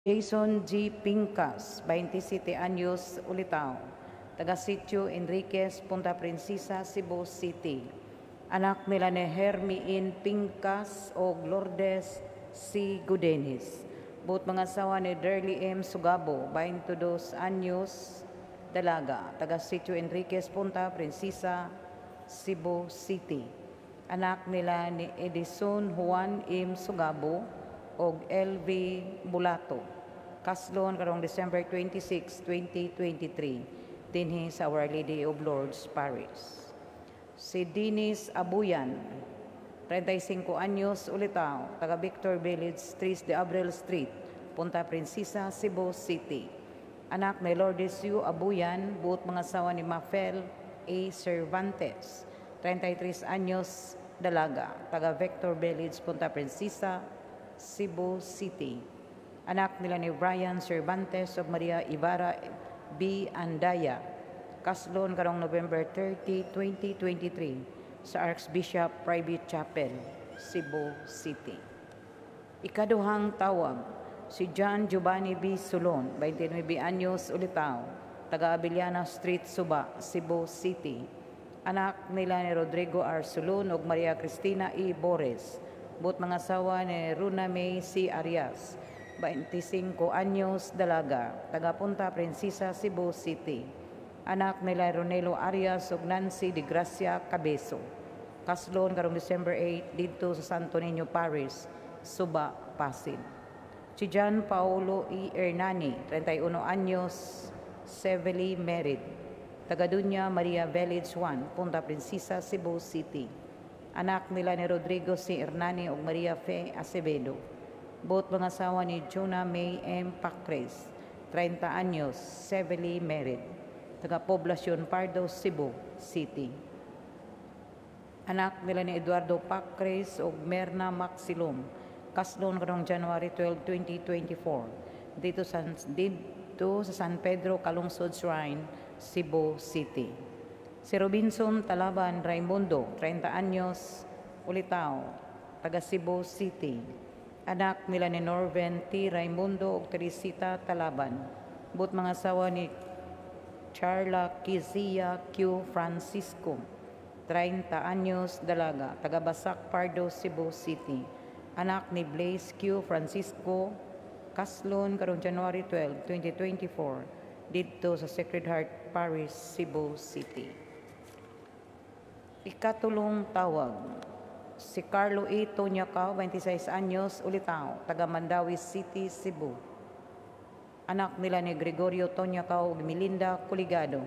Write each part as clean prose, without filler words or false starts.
Jason G. Pincas, 27 anyos, Ulitao, taga-sitio Enriquez, Punta Princesa, Cebu City. Anak nila ni Hermine Pincas o Lourdes C. Gudenis. Buot mga asawa ni Derly M. Sugabo, 22 anyos, dalaga, taga-sitio Enriquez, Punta Princesa, Cebu City. Anak nila ni Edison Juan M. Sugabo og LV Bulato. Kaslon karong December 26, 2023 dinhi sa Our Lady of Lourdes Parish. Si Dennis Abuyan, 35 anyos, Ulitao, taga Victor Village, 3 de Abril Street, Punta Princesa, Cebu City. Anak ni Lourdes U. Abuyan, buot mga asawa ni Mafel A. Cervantes, 33 anyos, dalaga, taga Victor Village, Punta Princesa, Cebu City. Anak nila ni Brian Cervantes of Maria Ibarra B. Andaya. Kaslon karong November 30, 2023 sa Archbishop Private Chapel, Cebu City. Ikaduhang tawag, si John Giovanni B. Sulon, 29 anyos, Ulitao, taga Abiliana Street, Suba, Cebu City. Anak nila ni Rodrigo R. Sulon ug Maria Cristina E. Bores. Buot mga asawa ni Runa May C. Arias, 25 anyos, dalaga, taga Punta Princesa, Cebu City. Anak nila Ronelo Arias ug Nancy de Gracia Cabeso. Kaslon karong December 8 dito sa Santo Niño Parish, Suba, Pasig. Si John Paulo E. Hernani, 31 anyos, civilly married, taga Dunya Maria Village 1, Punta Princesa, Cebu City. Anak nila ni Rodrigo C. Hernani ug Maria Fe Acevedo. Both mga asawa ni Jonah May M. Pacres, 30 anyos, civilly married, taga Poblacion Pardo, Cebu City. Anak nila ni Eduardo Pacres ug Merna Maxilom, kaslon karong January 12, 2024 dito sa San Pedro Calungsod Shrine, Cebu City. Si Robinson Talaban Raimundo, 30 anyos, Ulitao, taga Cebu City. Anak nila ni Norven T. Raimundo ug Teresita Talaban. Buot mga asawa ni Charla Kizia Q. Francisco, 30 anyos, dalaga, taga Basak Pardo, Cebu City. Anak ni Blaze Q. Francisco, kaslon karong January 12, 2024 dito sa Sacred Heart Parish, Cebu City. Ikatulong tawag, si Carlo E. Tonyacao, 26 anyos, Ulitao, taga Mandawi City, Cebu. Anak nila ni Gregorio Tonyacao ug Melinda Culigado.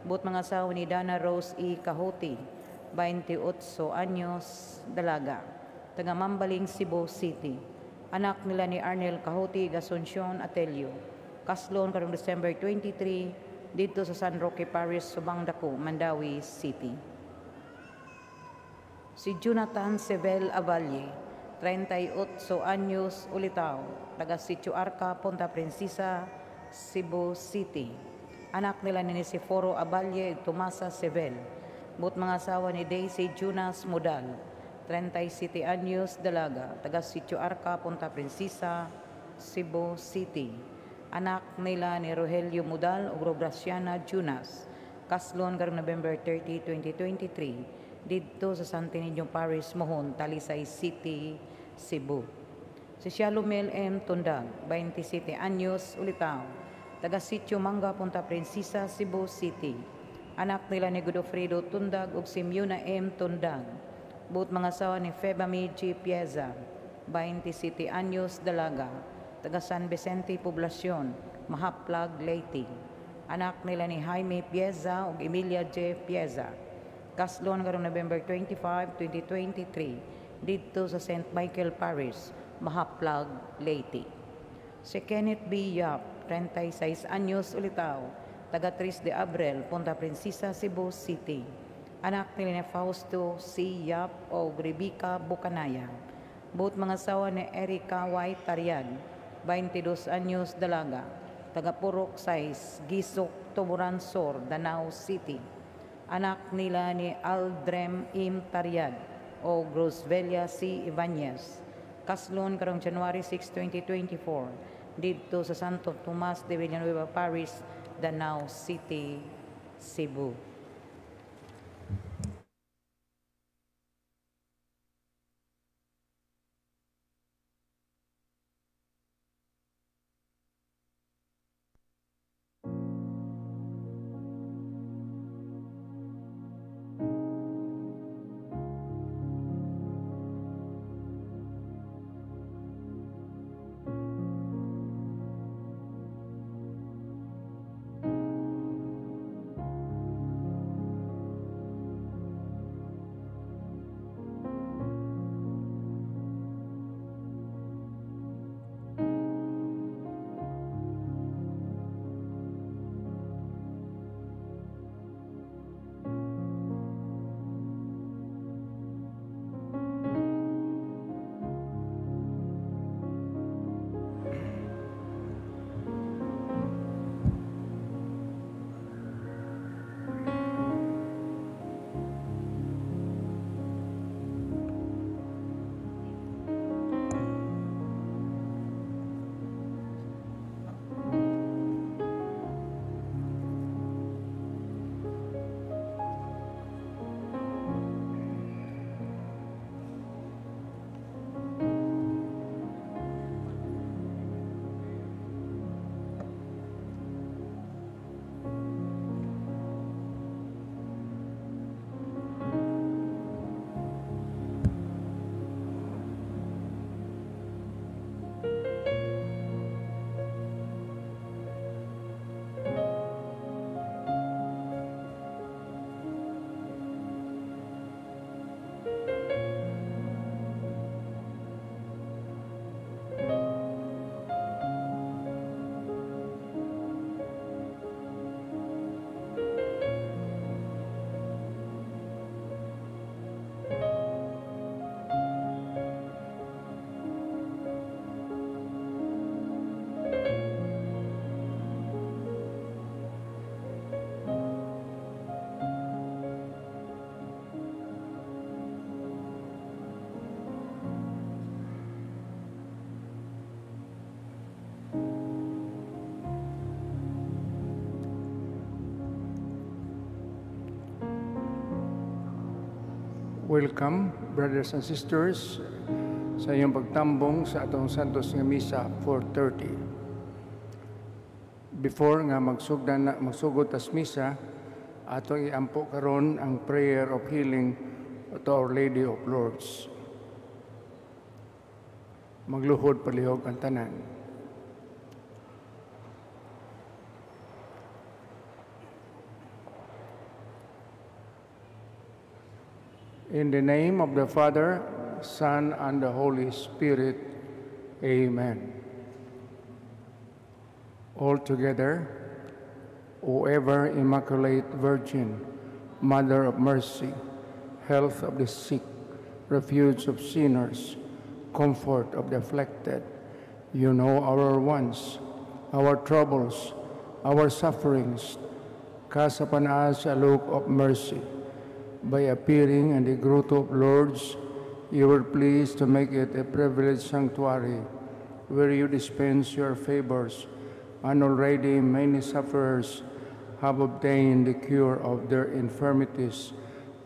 Buot mga asawa ni Dana Rose E. Cahote, 28 anyos, dalaga, taga Mambaling, Cebu City. Anak nila ni Arnel Cahote Asuncion Atelio. Kaslon karong December 23 dito sa San Roque Parish, Subang Dako, Mandawi City. Si Jonathan Sebel Avalle, 38 anyos, Ulitao, taga Sitio Arca, Punta Princesa, Cebu City. Anak nila ni Siforo Avalle ug Tomasa Sebel. Buot mga asawa ni Daisy Jonas Modal, 37 anyos, dalaga, taga Sitio Arca, Punta Princesa, Cebu City. Anak nila ni Rogelio Modal ug Rograciana Jonas. Kaslon karong November 30, 2023 dito sa Santo Niño Parish, Mohon, Talisay City, Cebu. Si Shalomel M. Tundag, 27 anyos, Ulitao, taga Sitio Manga, Punta Princesa, Cebu City. Anak nila ni Godofredo Tundag ug Simeona M. Tundag. Buot mga asawa ni Febami G. Pieza, 27 anyos, dalaga, taga San Vicente Poblacion, Mahaplag, Leyte. Anak nila ni Jaime Pieza ug Emilia J. Pieza. Kaslon karong November 25, 2023 dito sa St. Michael Parish, Mahaplag, Leyte. Si Kenneth B. Yap, 36 anyos, Ulitao, taga 3 de Abril, Punta Princesa, Cebu City. Anak nila ni Fausto C. Yap o Rebecca Bucanaya. Buot mga asawa ni Erica Y. Tarian, 22 anyos, dalaga, taga Purok 6, Gisok, Tuburan Sur, Danao City. Anak nila ni Aldrem M. Tariad o Grosvelia C. Ibanez. Kaslon karong January 6, 2024 dito sa Santo Tomas de Villanueva Parish, Danao City, Cebu. Welcome, brothers and sisters, sa iyong pagtambong sa atong Santos nga Misa 4:30. Before nga magsugod as Misa, atong iampo karon ang prayer of healing to Our Lady of Lourdes. Magluhod palihog ang tanan. In the name of the Father, Son, and the Holy Spirit, Amen. Altogether, O ever Immaculate Virgin, Mother of Mercy, health of the sick, refuge of sinners, comfort of the afflicted, you know our wants, our troubles, our sufferings. Cast upon us a look of mercy. By appearing in the Grotto of Lourdes, you were pleased to make it a privileged sanctuary where you dispense your favors, and already many sufferers have obtained the cure of their infirmities,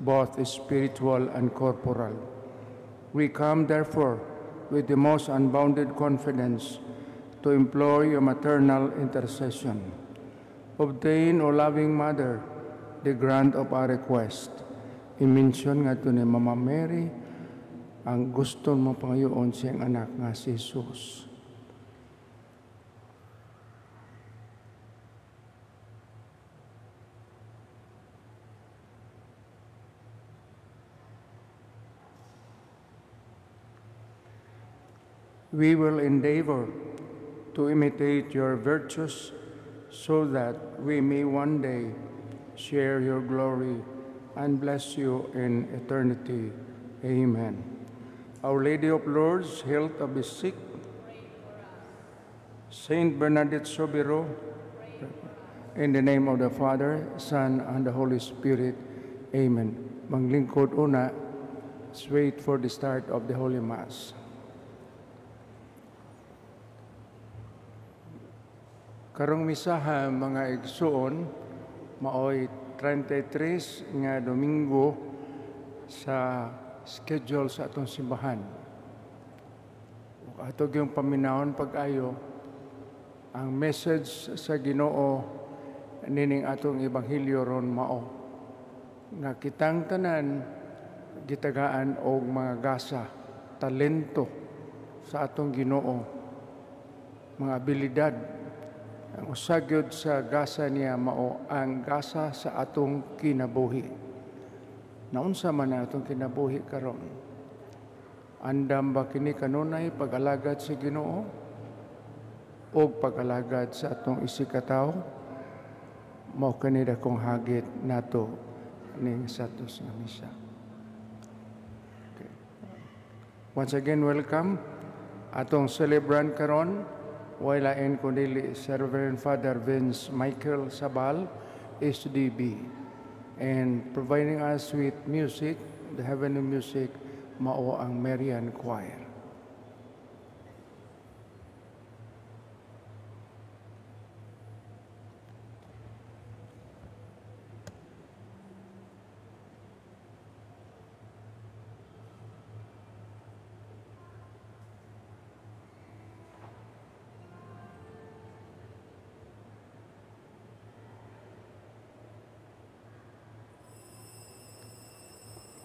both spiritual and corporal. We come, therefore, with the most unbounded confidence to implore your maternal intercession. Obtain, O loving Mother, the grant of our request. I-mention nga ito ni Mama Mary, ang gusto mo pangayoon siyang anak nga si Jesus. We will endeavor to imitate your virtues so that we may one day share your glory and bless you in eternity. Amen. Our Lady of Lourdes, health of the sick, Saint Bernadette Soberano, in the name of the Father, Son, and the Holy Spirit. Amen. Maglingkod una, let's wait for the start of the Holy Mass. Karong misaha mga igsuon maoy 33 nga Domingo sa schedule sa atong simbahan. Atog yung paminahon pag-ayo ang message sa Ginoo nining atong ebanghelyo ron mao nga kitang tanan gitagaan og mga gasa, talento sa atong Ginoo, mga abilidad. Ang usagyod sa gasa niya mao ang gasa sa atong kinabuhi. Naunsa man ang atong kinabuhi karon? Andam ba kini kanunay pag-alagad sa Ginoo o pag-alagad sa atong isikataw? Mao kani dakong hagit nato ning satos nga misa. Okay. Once again, welcome atong celebrant karon. Wailain kundi si Reverend Father Vince Michael Sabal, SDB, and providing us with music, the heavenly music, mao ang Marian Choir.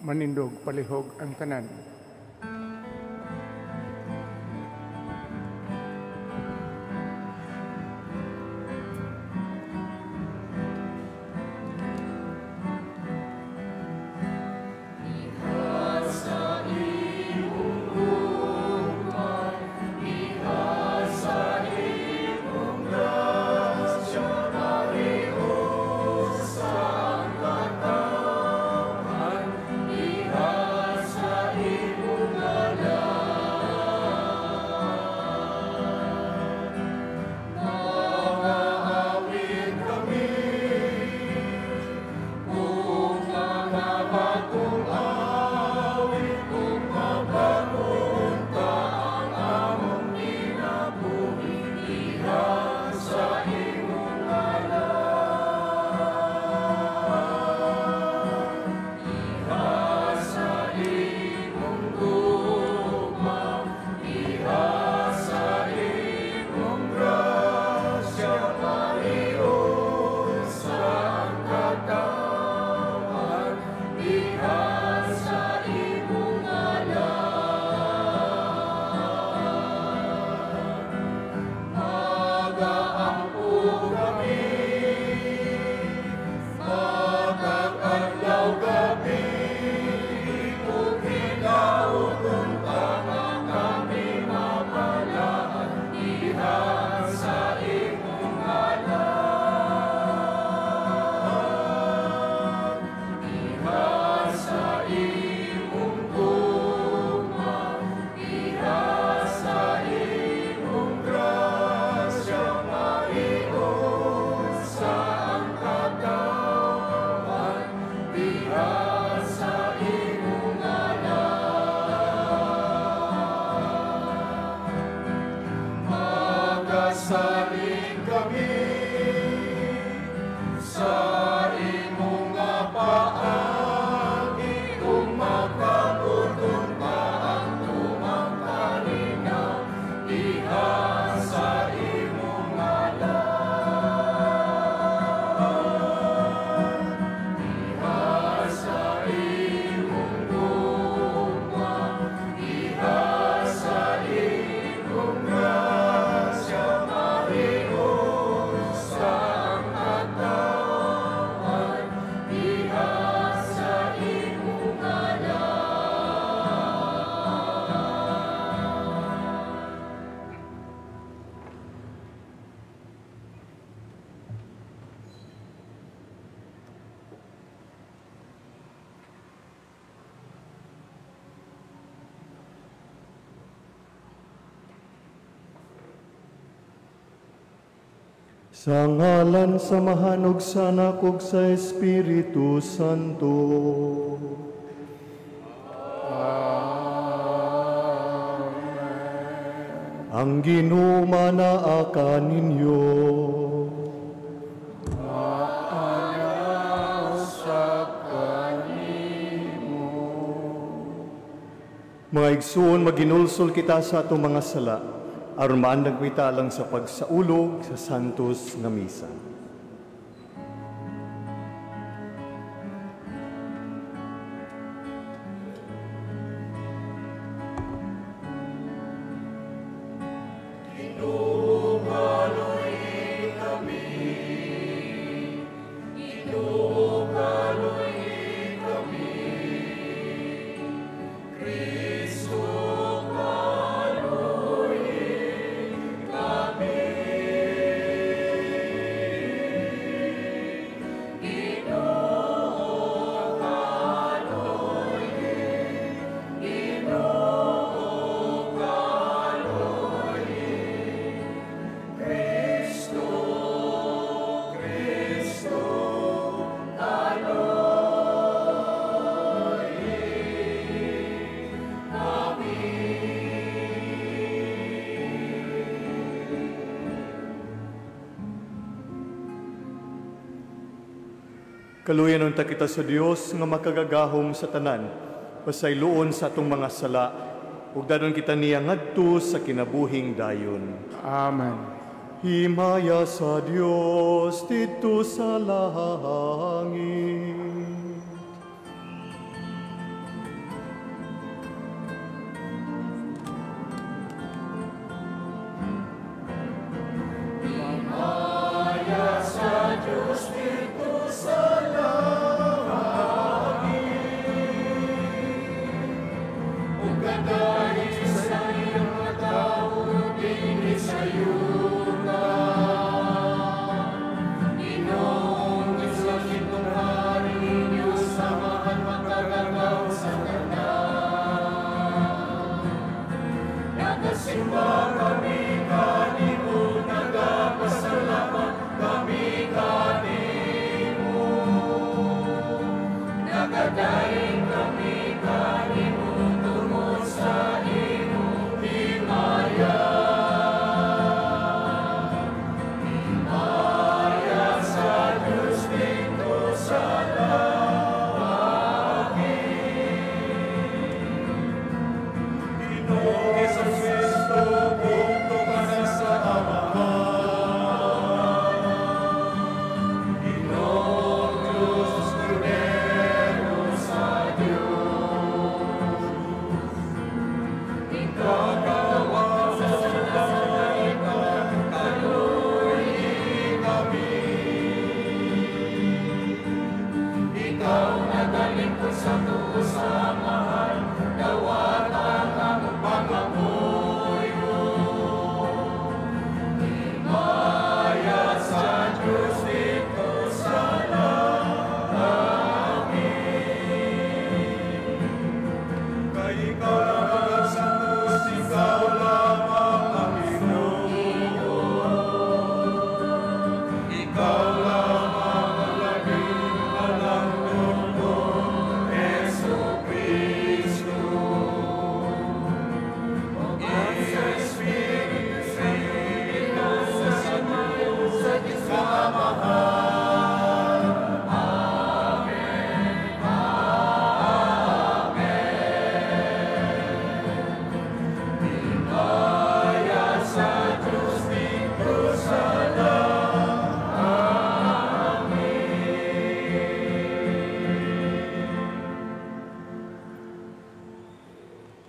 Manindog palihog ang tanan. Sa ngalan sa mahanog sa Anak ug sa Espiritu Santo. ang ginumanaakan ninyo. Mga igsoon, maginulsol kita sa atong mga sala, aron maandag kita lang sa pagsaulog sa santos nga misa. Kaluyan unta kita sa Dios nga makagagahom sa tanan, pasayloon sa atong mga sala, ug dadon kita niya ngadto sa kinabuhing dayon. Amen. Himaya sa Dios dito sa langit.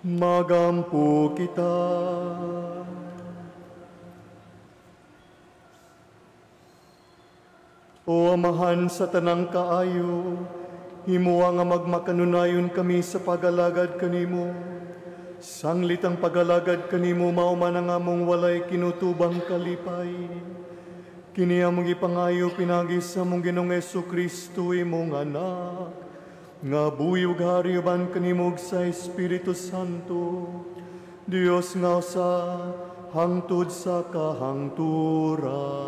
Magampo kita. O Amahan sa tanang kaayo, himuwa nga magmakanunayon kami sa pagalagad kanimo. Sanglit ang pagalagad kanimo mauman ang among walay kinutubang kalipay. Kini among ipangayo pinagi sa among Ginoong Jesucristo imong anak, nga buyog hariuban kanimog sa Espiritu Santo, Dios nga usa hangtod sa kahangturan.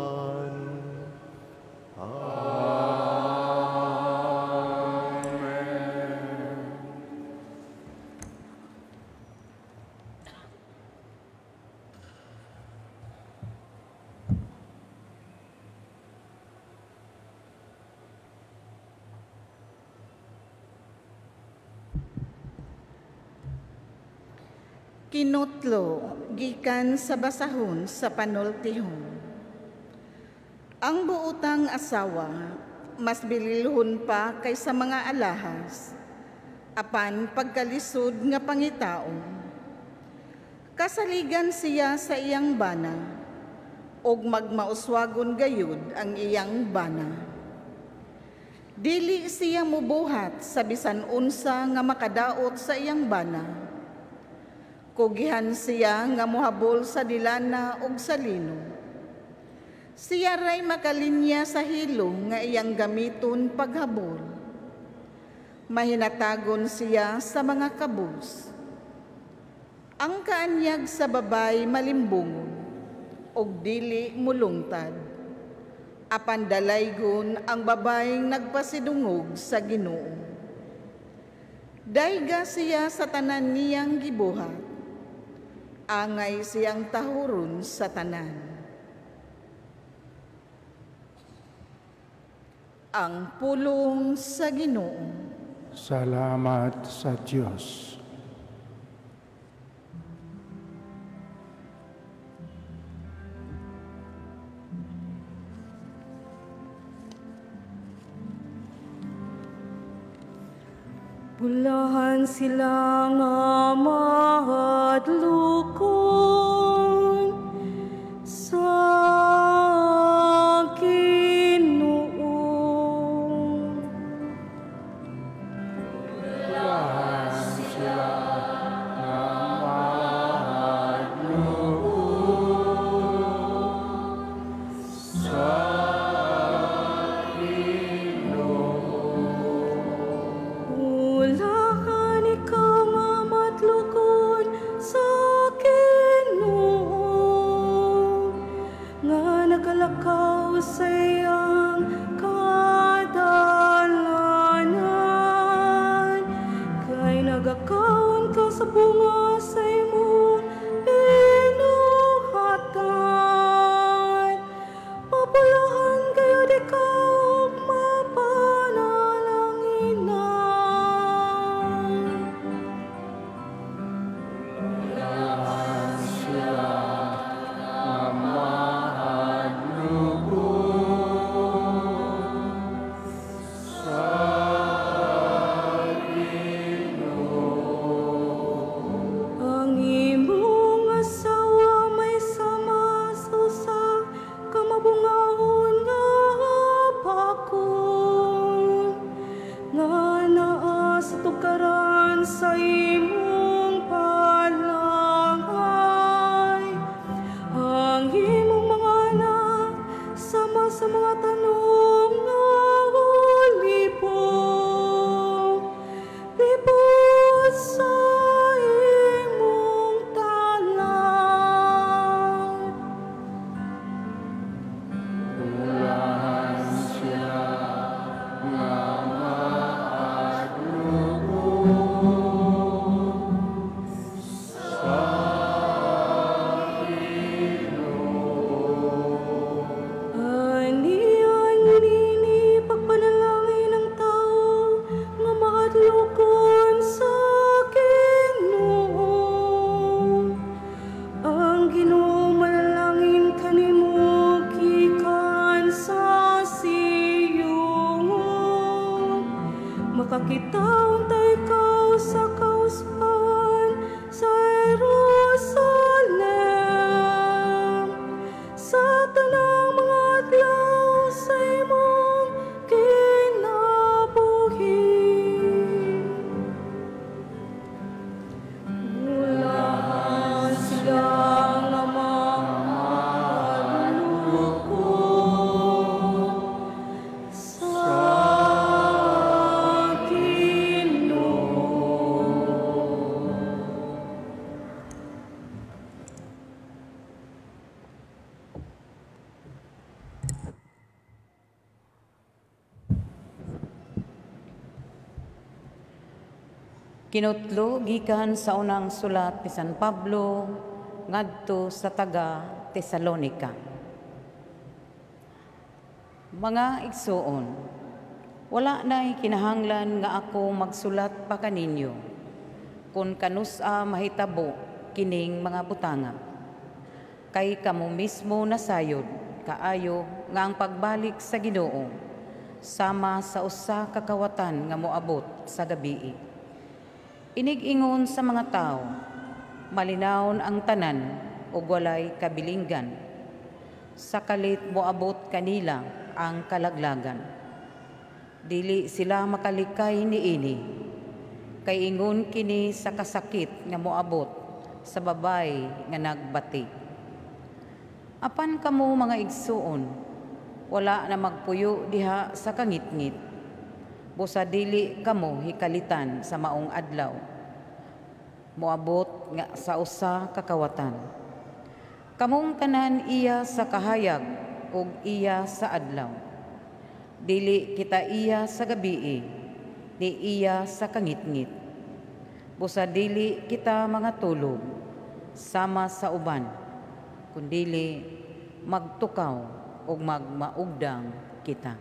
Kinutlo, gikan sa basahon sa panultihon. Ang buutang asawa, mas bililhon pa kaysa mga alahas, apan pagkalisod nga pangitaon. Kasaligan siya sa iyang bana, og magmauswagon gayud ang iyang bana. Dili siya mubuhat sa bisan unsa nga makadaot sa iyang bana. Kugihan siya nga muhabol sa dilana ug sa lino. Siya ray makalinya sa hilong nga iyang gamiton paghabol. Mahinatagon siya sa mga kabus. Ang kaanyag sa babay malimbungon, og dili mulungtad. Apan dalaygon ang babayeng nagpasidungog sa Ginoo. Dayga siya sa tanan niyang gibuhat. Angay siyang tahuron sa tanan. Ang pulong sa Ginoo. Salamat sa Diyos. Bulahan sila nga mahadlokon sa Ginoo. Bulahan sila nga mahadlokon sa Bulahan ikaw nga madlokon sa Ginoo, nga nagalakaw sa iyang kadalanan, kay nagakaon ka sa bunga sa imong binuhatan. Mapulahan kayo di ka ug mapanalanginan. Bulahan sila nga mahadlokon sa Ang imong asawa may sama sa usa ka mabungahon nga bakon, nga naa sa tukaran sa imong palangay. Ang imong mga anak sama sa mga tanong nga ulipong, lipot sa imong talan. Bulahan sila nga mahadlokon sa Ani pagpanalangin ng tao nga mahadlokon sa Ginoo. Ang Ginoo manalangin kanimo gikan sa Siyon. Makakitaon ta ikaw sa kauspan sa Jerusalem, sa tanang mga adlaw sa imong kinabuhi. Bulahan sila nga mahadlokon sa Ginoo. Kinutlo gikan sa unang sulat ni San Pablo ngadto sa taga Tesalonica. Mga igsuon, wala na'y kinahanglan nga ako magsulat pa kaninyo. Kung kanusa mahitabo, kining mga butanga. Kay kamo mismo nasayod, kaayo nga ang pagbalik sa Ginoo, sama sa usa ka kawatan nga moabot sa gabii. Inig-ingon sa mga tao, malinawon ang tanan ug walay kabilinggan. Sa kalit moabot kanila ang kalaglagan. Dili sila makalikay niini, kay ingon kini sa kasakit nga moabot sa babay nga nagbati. Apan kamo mga igsuon, wala na magpuyo diha sa kangitngit. Busa dili kamo hikalitan sa maong adlaw. Moabot nga sa usa ka kawatan. Kamong tanan iya sa kahayag ug iya sa adlaw. Dili kita iya sa gabii, ni iya sa kangitngit. Busa dili kita mga tulog, sama sa uban, kundili magtukaw ug magmaugdang kita.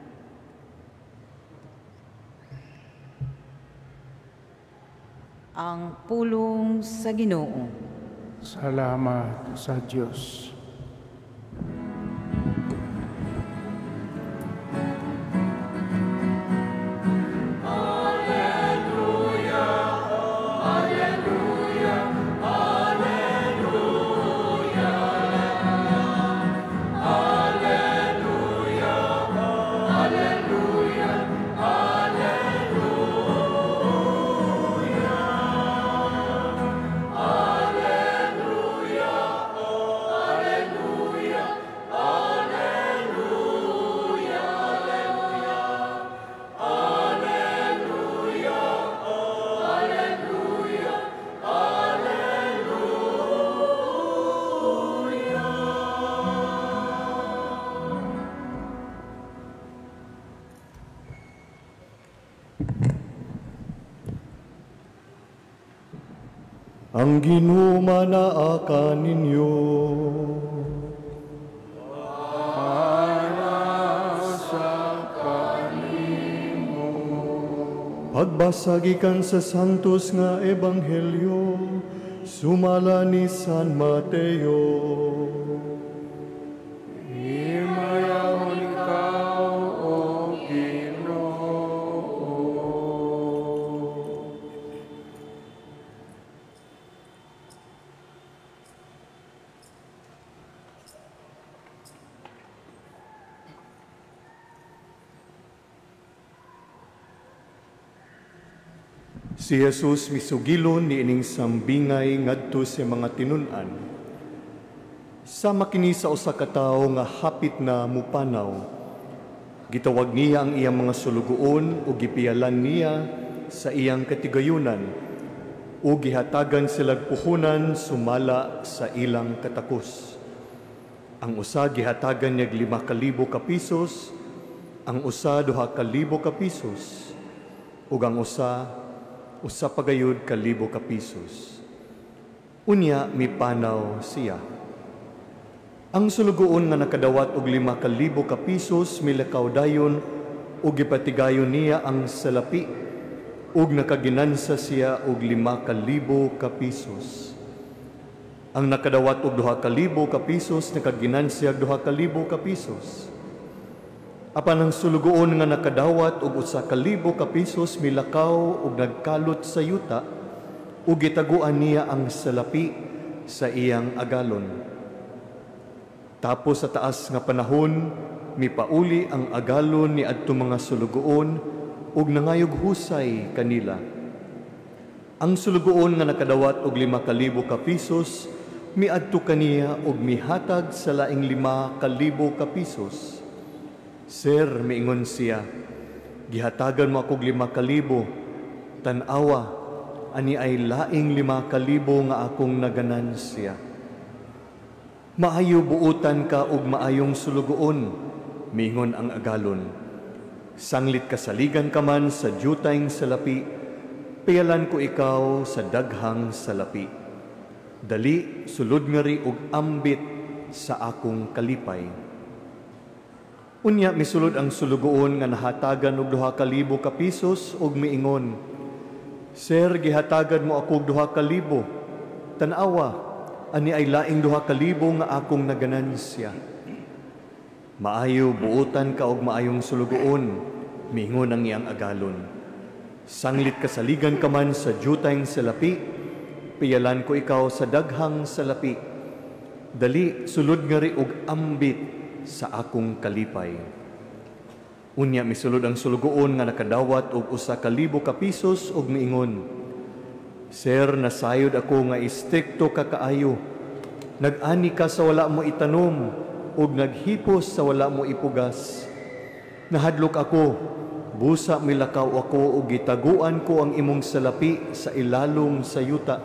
Ang pulong sa Ginoo. Salamat sa Diyos. Ang ginumanaakan ninyo. Pagbasa gikan sa Santos nga Ebanghelyo, sumala ni San Mateo. Himayaw ikaw, O Ginoo. Si Jesus misugilon ni ining sambingay ngadto sa mga tinunan. Sama kini sa usa ka tawo nga hapit na mupanaw. Gitawag niya ang iyang mga sulugoon o gipiyalan niya sa iyang katigayunan o gihatagan silag puhunan sumala sa ilang katakos. Ang usa gihatagan niya 5,000 ka pisos, ang usa 2,000 ka pisos, ug ang usa pagayud 1,000 ka pisos. Unya mipanaw siya. Ang sulugoon nga nakadawat og 5,000 ka pisos milakaw dayon ug gipatigayon niya ang salapi ug nakaginansa siya og 5,000 ka pisos. Ang nakadawat og 2,000 ka pisos nakaginansa og 2,000 ka pisos. Apan ang sulugoon nga nakadawat og 1,000 ka pisos milakaw ug nagkalot sa yuta ug gitaguan niya ang salapi sa iyang agalon. Tapos sa taas nga panahon mipauli ang agalon ni adto mga sulugoon ug nangayog husay kanila. Ang sulugoon nga nakadawat og 5,000 ka pisos miadto kaniya ug mihatag sa laing 5,000 ka pisos. Sir, miingon siya, gihatagan mo akog 5,000, tan-awa, ani ay laing 5,000 nga akong naganansya. Maayo buutan ka ug maayong sulugoon, mingon ang agalon. Sanglit kasaligan ka man sa jutayng salapi, piyalan ko ikaw sa daghang salapi. Dali, sulod ngari ug ambit sa akong kalipay. Unya misulod ang sulugoon nga nahatagan og 2,000 ka pisos ug miingon, Sir, gihatagan mo ako og 2,000. Tan-awa, ani ay laing 2,000 nga akong naganansya. Maayo buutan ka og maayong sulugoon, mingon ang iyang agalon. Sanglit kasaligan ka man sa jutayng salapi, piyalan ko ikaw sa daghang salapi. Dali sulod nga ri og ambit sa akong kalipay. Unya misulod ang sulugoon nga nakadawat og 1,000 ka pisos og miingon, Sir, nasayod ako nga istrikto ka kaayo. Nag-ani ka sa wala mo itanom, ug naghipos sa wala mo ipugas. Nahadlok ako, busa milakaw ako, ug gitaguan ko ang imong salapi sa ilalom sa yuta.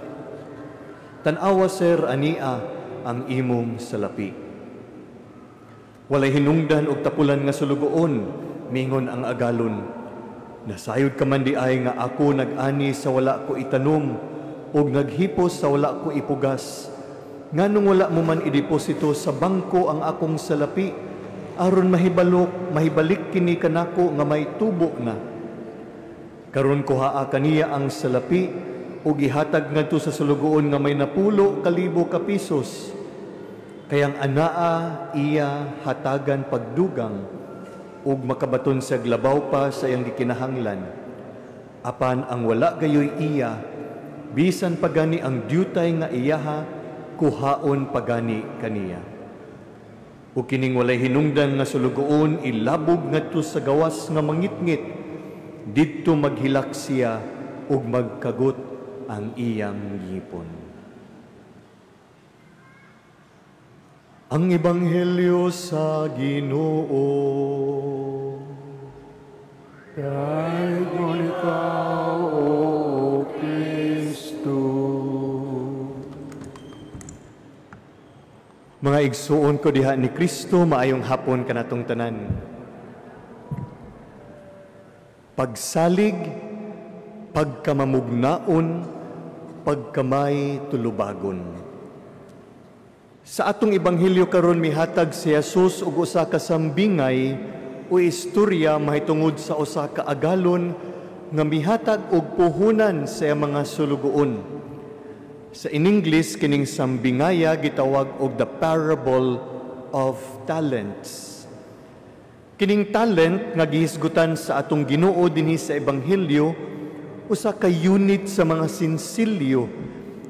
Tan-awa, Sir, ania ang imong salapi. Walay hinungdan og tapulan nga sulugoon, mingon ang agalon. Nasayod ka man di ay nga ako nag-ani sa wala ko itanom ug naghipos sa wala ko ipugas. Nganong wala mo man ideposito sa bangko ang akong salapi aron mahibalik kini kanako nga may tubo na. Karon kuhaa kaniya ang salapi ug ihatag ngadto sa sulugoon nga may 10,000 ka pisos. Kayang anaa iya hatagan pagdugang ug makabaton sa glabaw pa sa iyang gikinahanglan. Apan ang wala gayoy iya, bisan pagani ang diyutay nga iyaha, kuhaon pagani kaniya. Ug kining walay hinungdan nga sulugoon, ilabog ngadto sa gawas nga mangitngit, didto maghilak siya ug magkagot ang iyang ngipon. Ang Ebanghelyo sa Ginoo. Dayon ikaw, O Kristo. Mga igsuon ko diha ni Kristo, maayong hapon kanatong tanan. Pagsalig, pagkamamugnaon, pagkamay tulubagon. Sa atong Ebanghelyo karon mihatag si Jesus og usa ka sambingay o istorya mahitungod sa usa ka agalon nga mihatag og puhunan sa mga sulugoon. Sa in English kining sambingaya gitawag og the parable of talents. Kining talent nga gihisgutan sa atong Ginoo dinhi sa Ebanghelyo usa ka unit sa mga sinsilyo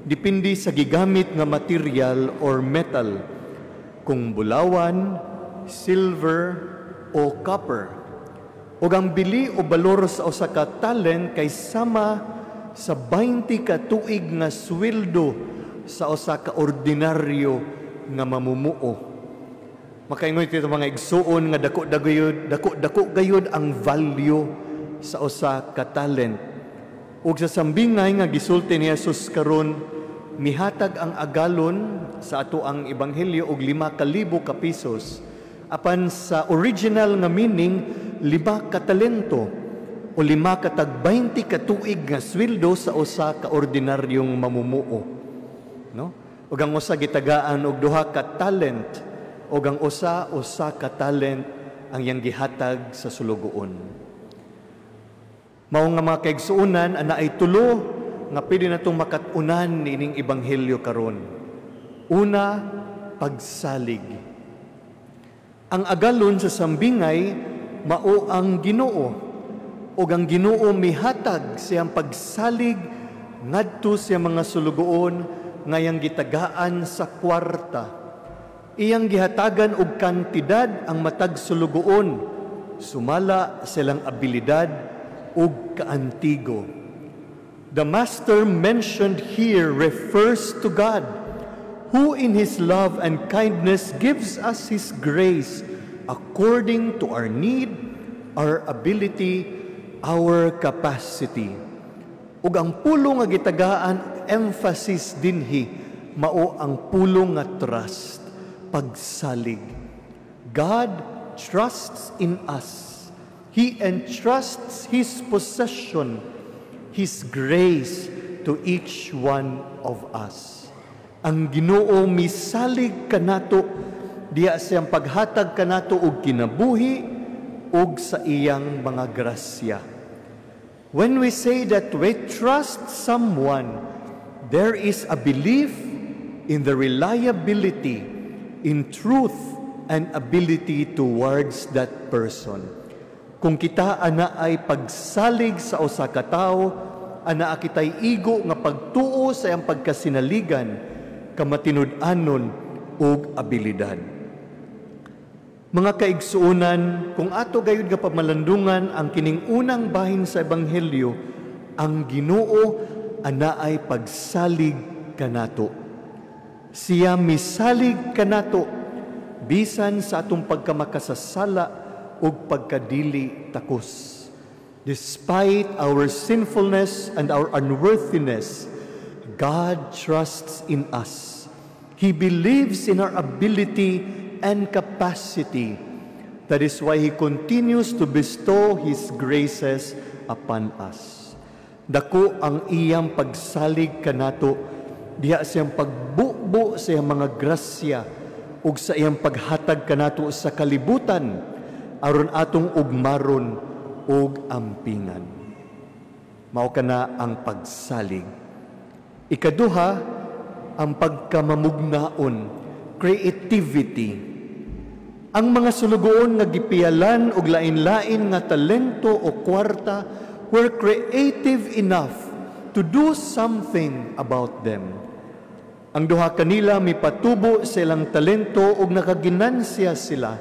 depende sa gigamit nga material or metal, kung bulawan, silver, o copper. O ang bili o balor sa usa ka talent kay sama sa 20 ka tuig nga sweldo sa usa ka ordinaryo nga mamumuo. Makaingon ito mga igsuon nga dako gayud ang value sa usa ka talent. Ug sa sambingay nga gisulti ni Jesus karon, mihatag ang agalon sa ato ang Ebanghelyo og 5,000 ka pisos. Apan sa original nga meaning, 5 ka talento o 5 ka tag 20 ka tuig nga sweldo sa usa ka ordinaryong mamumuo. No? Ug ang usa gitagaan og 2 ka talent, ug ang usa ka talent ang iyang gihatag sa sulugoon. Mao nga mga kaigsuonan, ana ay tulo nga pwede na itong makatunan nining Ebanghelyo karon. Una, pagsalig. Ang agalon sa sambingay, mao ang Ginoo. O ang Ginoo mihatag siyang pagsalig ngadto sa mga sulugoon ngayang gitagaan sa kwarta. Iyang gihatagan og kantidad ang matag sulugoon, sumala silang abilidad ug kaantigo. The master mentioned here refers to God, who in His love and kindness gives us His grace according to our need, our ability, our capacity. Ug ang pulong nga gitagaan, emphasis dinhi, mao ang pulong nga trust, pagsalig. God trusts in us. He entrusts His possession, His grace to each one of us. Ang Ginoo misalig kanato, diya siyang paghatag kanato og kinabuhi ug sa iyang mga grasya. When we say that we trust someone, there is a belief in the reliability, in truth, and ability towards that person. Kung kita ana ay pagsalig sa usa ka tawo, ana kitay igo nga pagtuo sa iyang pagkasinaligan, kamatinud-anon ug abilidad. Mga kaigsuonan, kung ato gayud nga pamalandungan ang kining unang bahin sa ebanghelyo, ang Ginoo ana ay pagsalig kanato. Siya misalig kanato bisan sa atong pagkamakasasala ug pagkadili takos. Despite our sinfulness and our unworthiness, God trusts in us. He believes in our ability and capacity. That is why He continues to bestow His graces upon us. Dako ang iyang pagsalig kanato, diha siyang pagbubo sa iyang mga grasya ug sa iyang paghatag kanato sa kalibutan aron atong ugmaron ug ampingan. Mao kana ang pagsalig. Ikaduha, ang pagkamamugnaon, creativity. Ang mga sulugoon nga gipiyalan og lain-lain nga talento o kwarta were creative enough to do something about them. Ang duha kanila mipatubo sa ilang talento ug nakaginansya sila.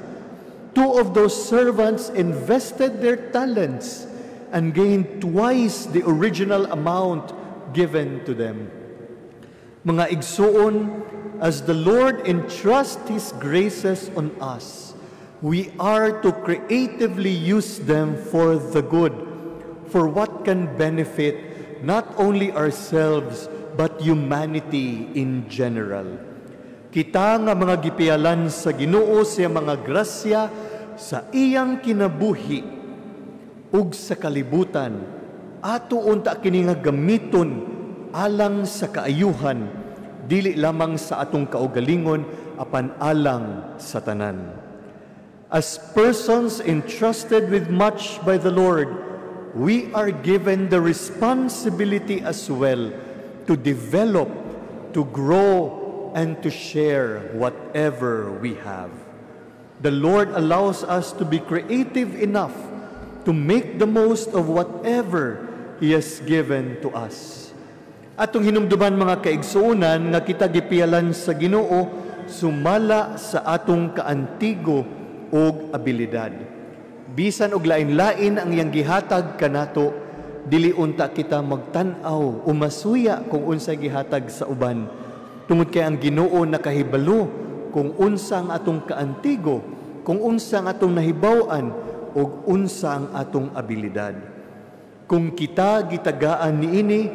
Two of those servants invested their talents and gained twice the original amount given to them. Mga igsuon, as the Lord entrusts His graces on us, we are to creatively use them for the good, for what can benefit not only ourselves, but humanity in general. Kita nga mga gipialan sa Ginoo sa mga grasya sa iyang kinabuhi ug sa kalibutan, ato unta kini nga gamiton alang sa kaayuhan, dili lamang sa atong kaugalingon apan alang sa tanan. As persons entrusted with much by the Lord, we are given the responsibility as well to develop, to grow, and to share whatever we have. The Lord allows us to be creative enough to make the most of whatever He has given to us. Atong hinumduman mga kaigsuonan nga kita gipialan sa Ginoo sumala sa atong kaantigo ug abilidad. Bisan og lain-lain ang iyang gihatag kanato, dili unta kita magtan-aw o masuya kung unsay gihatag sa uban. Tungod kay ang Ginoo nakahibalo kung unsa ang atong kaantigo, kung unsa ang atong nahibaw-an ug unsa ang atong abilidad. Kung kita gitagaan niini,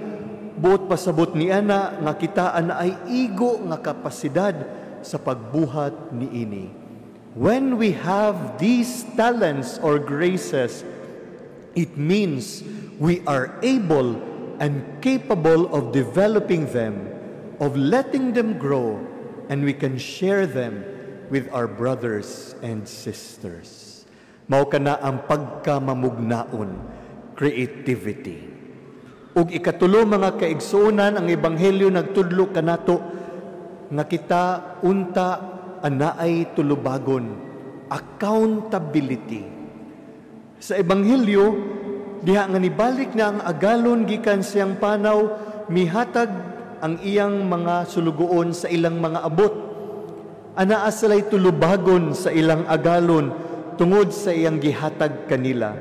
buot pasabot niana nga kita ana ay igo nga kapasidad sa pagbuhat niini. When we have these talents or graces, it means we are able and capable of developing them, of letting them grow, and we can share them with our brothers and sisters. Mao kana ang pagkamamugnaon, creativity. Ug ikatulo mga kaigsuonan, ang ebanghelyo nagtudlo kanato nga kita unta anaay tulubagon, accountability. Sa ebanghelyo diha nga nibalik na ang agalon gikan siyang panaw, mihatag ang iyang mga sulugoon sa ilang mga abot. Anaa sila'y tulubagon sa ilang agalon tungod sa iyang gihatag kanila.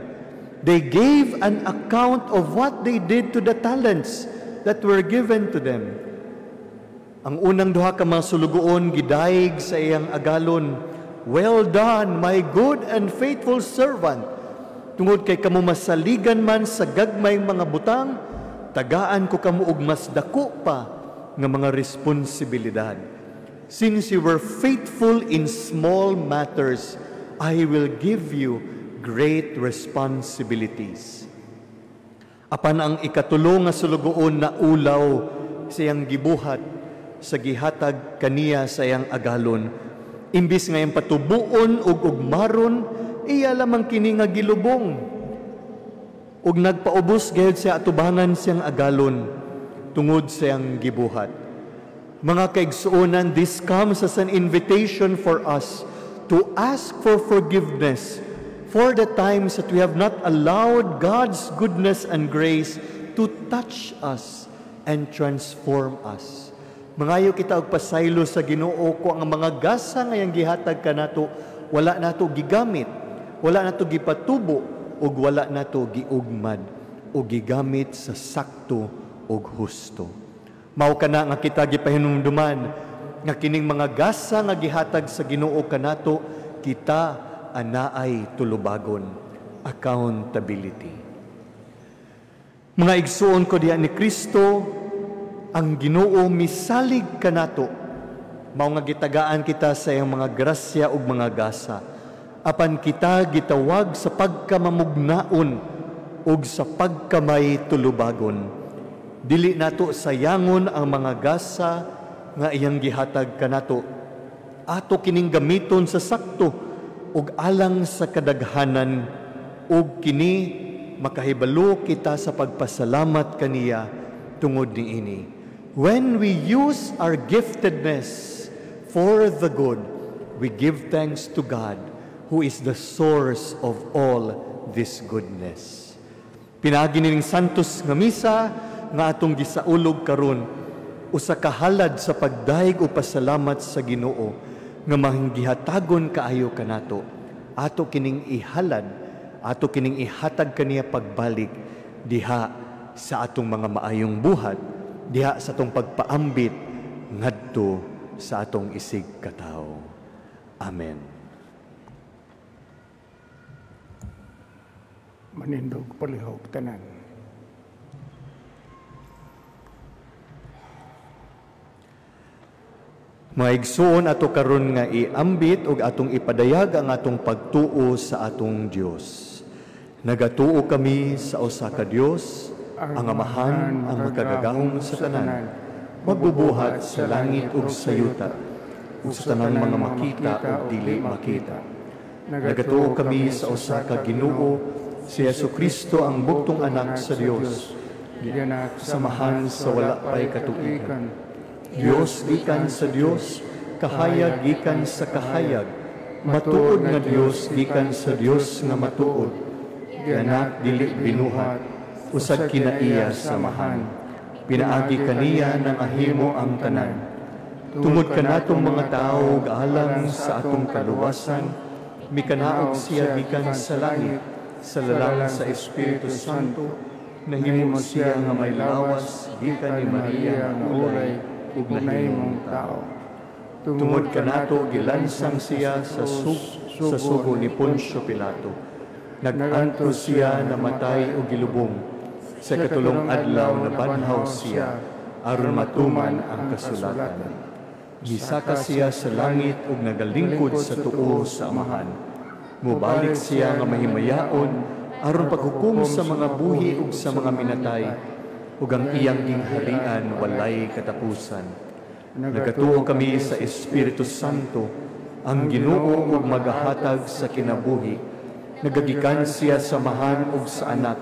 They gave an account of what they did to the talents that were given to them. Ang unang duha ka mga sulugoon gidayeg sa iyang agalon, "Well done, my good and faithful servant. Tungod kay kamo masaligan man sa gagmayng mga butang, tagaan ko kamo og mas dako pa nga mga responsibilidad. Since you were faithful in small matters, I will give you great responsibilities." Apan ang ikatulo nga sulugoon na ulaw siyang gibuhat sa gihatag kaniya sa iyang agalon. Imbis nga iyang patubuon ug ugmaron, iya lamang kini nga gilubong. Ug nagpaubos gayud siya atubangan siyang agalon tungod siyang gibuhat. Mga kaigsuonan, this comes as an invitation for us to ask for forgiveness for the times that we have not allowed God's goodness and grace to touch us and transform us. Mangayo kita og pasaylo sa Ginoo ko ang mga gasa ngayang gihatag kanato wala nato gigamit, wala nato gipatubo ug wala nato giugmad o gigamit sa sakto ug husto. Mao kana nga kita gipahinumduman nga kining mga gasa nga gihatag sa Ginoo kanato kita anaay tulubagon, accountability. Mga igsuon ko diha ni Kristo, ang Ginoo misalig kanato, mao nga gitagaan kita sa iyang mga grasya ug mga gasa, apan kita gitawag sa pagkamamugnaon ug sa pagkamay tulubagon. Dili nato sayangon ang mga gasa nga iyang gihatag kanato. Ato kining gamiton sa sakto ug alang sa kadaghanan ug kini makahibalo kita sa pagpasalamat kaniya tungod niini. When we use our giftedness for the good, we give thanks to God who is the source of all this goodness. Pinaagi ning santos nga misa nga atong gisaulog karon usa ka halad sa pagdaig o pasalamat sa Ginoo nga mahinggihatagon kaayo kanato. Ato kining ihalad, ato kining ihatag kaniya pagbalik diha sa atong mga maayong buhat, diha sa atong pagpaambit ngadto sa atong isig katawo. Amen. Manindog palihog tanan. Maigsuon ato karon nga iambit ug atong ipadayag ang atong pagtuo sa atong Dios. Nagatuo kami sa usa ka Dios, ang Amahan, ang makagagahom sa tanan, magbubuhat sa langit ug sa yuta, ug sa tanang mga makita ug dili makita. Nagatuo kami sa usa ka Ginoo, si Jesucristo ang buktong anak sa Dios, gianak samahan sa wala pay katuigan. Dios gikan sa Dios, kahayag gikan sa kahayag, matuod nga Dios gikan sa Dios nga matuod, gianak dili binuhat, usad kinaiya samahan, pinaagi kaniya nang ahimo ang tanan. Tungod kanatong mga tao gaalang sa atong kaluwasan, mikanaog siya gikan sa langit, sa lalang sa Espiritu Santo, nahimo siya nga may lawas gikan ni Maria nga ulay ug nahimong tao. Tungod kanato gilansang siya sa sugo ni Poncio Pilato. Nag-anto siya na matay o gilubong. Sa katulong adlaw na banhaw siya aron matuman ang kasulatan. Gisaka siya sa langit ug nagalingkod sa tuo sa Amahan. Mubalik siya nga mahimayaon aron paghukom sa mga buhi ug sa mga minatay. ug ang iyang gingharian walay katapusan. Nagatuo kami sa Espiritu Santo, ang Ginoo ug magahatag sa kinabuhi. Nagagikan siya sa Amahan ug sa Anak,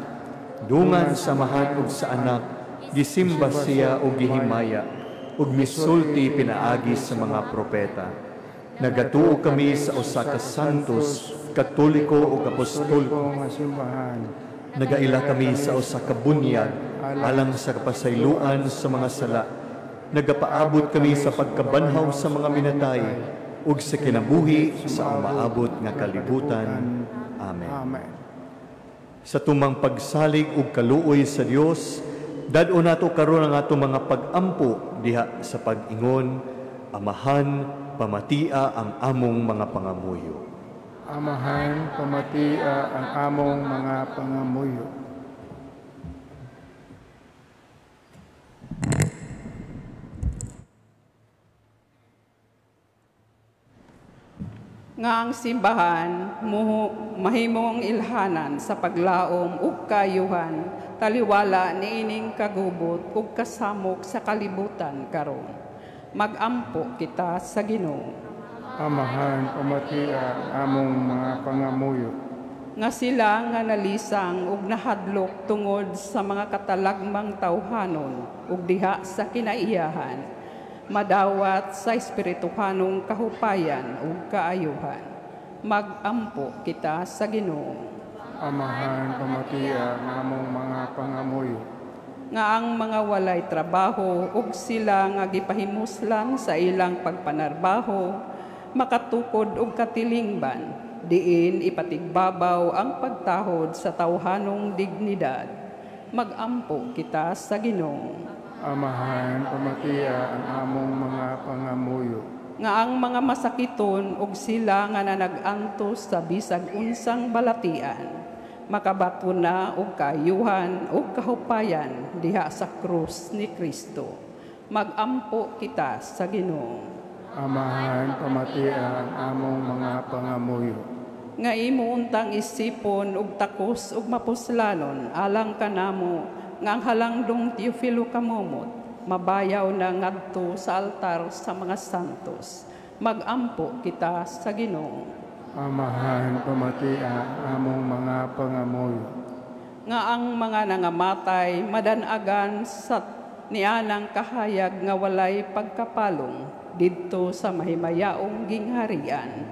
dungan sa Amahan ug sa Anak, gisimba siya ug gihimaya, ug misulti pinaagi sa mga propeta. Nagatuo kami sa usa ka santos, katoliko ug apostoliko nga simbahan. Nagaila kami sa usa ka bunyag alang sa kapasayloan sa mga sala. Nagapaabot kami sa pagkabanhaw sa mga minatay ug sa kinabuhi sa maabot nga kalibutan. Amen. Amen. Sa tumang pagsalig ug kaluoy sa Dios, dad-o nato karon ang ato mga pag-ampo diha sa pag-ingon, Amahan, pamatia ang among mga pangamuyo. Amahan, pamatia ang among mga pangamuyo. Nga ang simbahan mahimong ilhanan sa paglaom ug kayuhan taliwala niining kagubot ug kasamok sa kalibutan karon. Mag-ampo kita sa Ginoo. Amahan, pamatia among mga pangamuyo. Nga sila nga nalisang ug nahadlok tungod sa mga katalagmang tawhanon ug diha sa kinaiyahan. madawat sa espirituhanong kahupayan ug kaayuhan. Magampo kita sa Ginoo. Amahan pamatian namong mga pangamuyo. Nga ang mga walay trabaho ug sila nga gipahimuslan sa ilang pagpanarbaho, makatukod og katilingban, diin ipatigbabaw ang pagtahod sa tawhanong dignidad. Magampo kita sa Ginoo. Amahan pamatian among mga pangamuyo. Nga ang mga masakiton ug sila nga nanag-antos sa bisag unsang balatian, makabato na og kaayuhan ug kahupayan diha sa krus ni Kristo. Magampo kita sa Ginoo. Amahan pamatian among mga pangamuyo. Nga imo untang isipon ug takos ug mapuslanon alang kanamo nga ang halangdong Teofilo kamumot mabayaw na ngadto sa altar sa mga santos. Magampo kita sa Ginoo. Amahan pamatian among mga pangamuyo. Nga ang mga nangamatay madanagan sa nianang kahayag nga walay pagkapalong didto sa mahimayaong gingharian.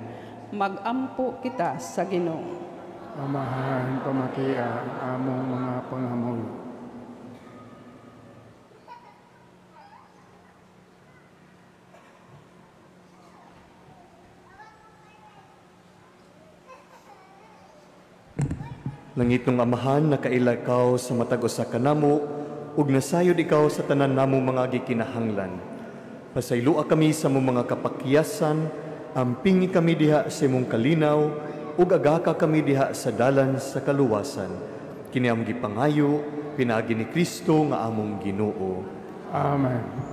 Magampo kita sa Ginoo. Amahan pamatian among mga pangamuyo. Langitong Amahan, nakailakaw sa matag usa ka namo, ug nasayod ikaw sa tanan namong mga gikinahanglan. Pasaylua kami sa mong mga kapakyasan, ampingi kami diha sa imong kalinaw, ug agaka kami diha sa dalan sa kaluwasan. Kini ang gipangayo, pinagi ni Kristo nga among Ginoo. Amen.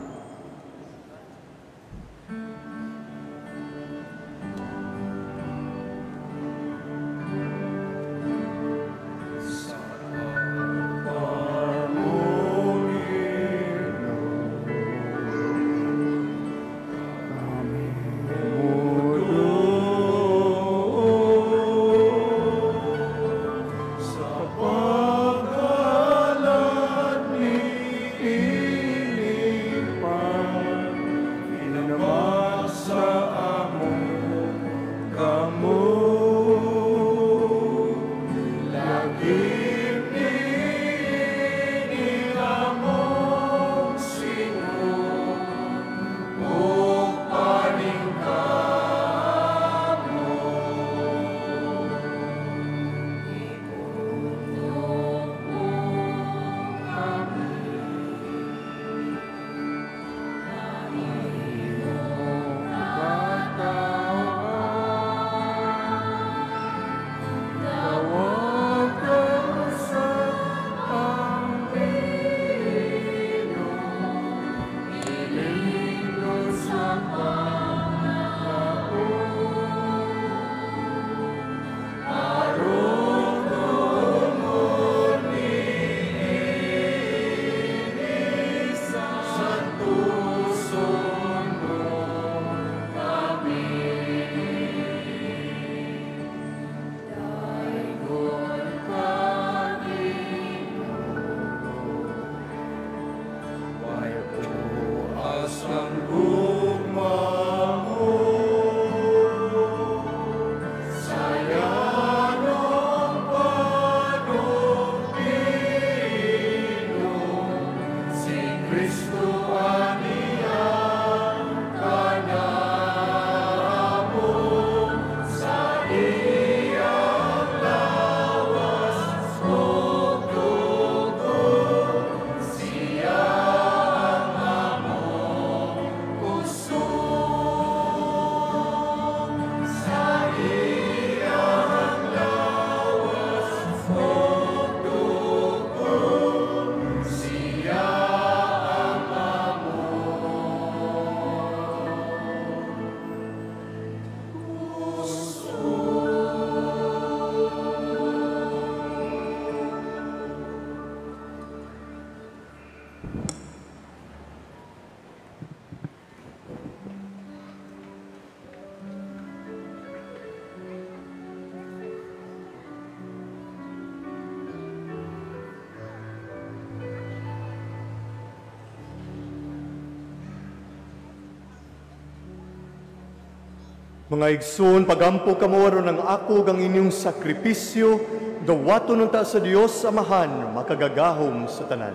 Mga igsoon, pagampo kamuwaro ng ako ang inyong sakripisyo, dawaton ng ta sa Dios Amahan, makagagahom sa tanan.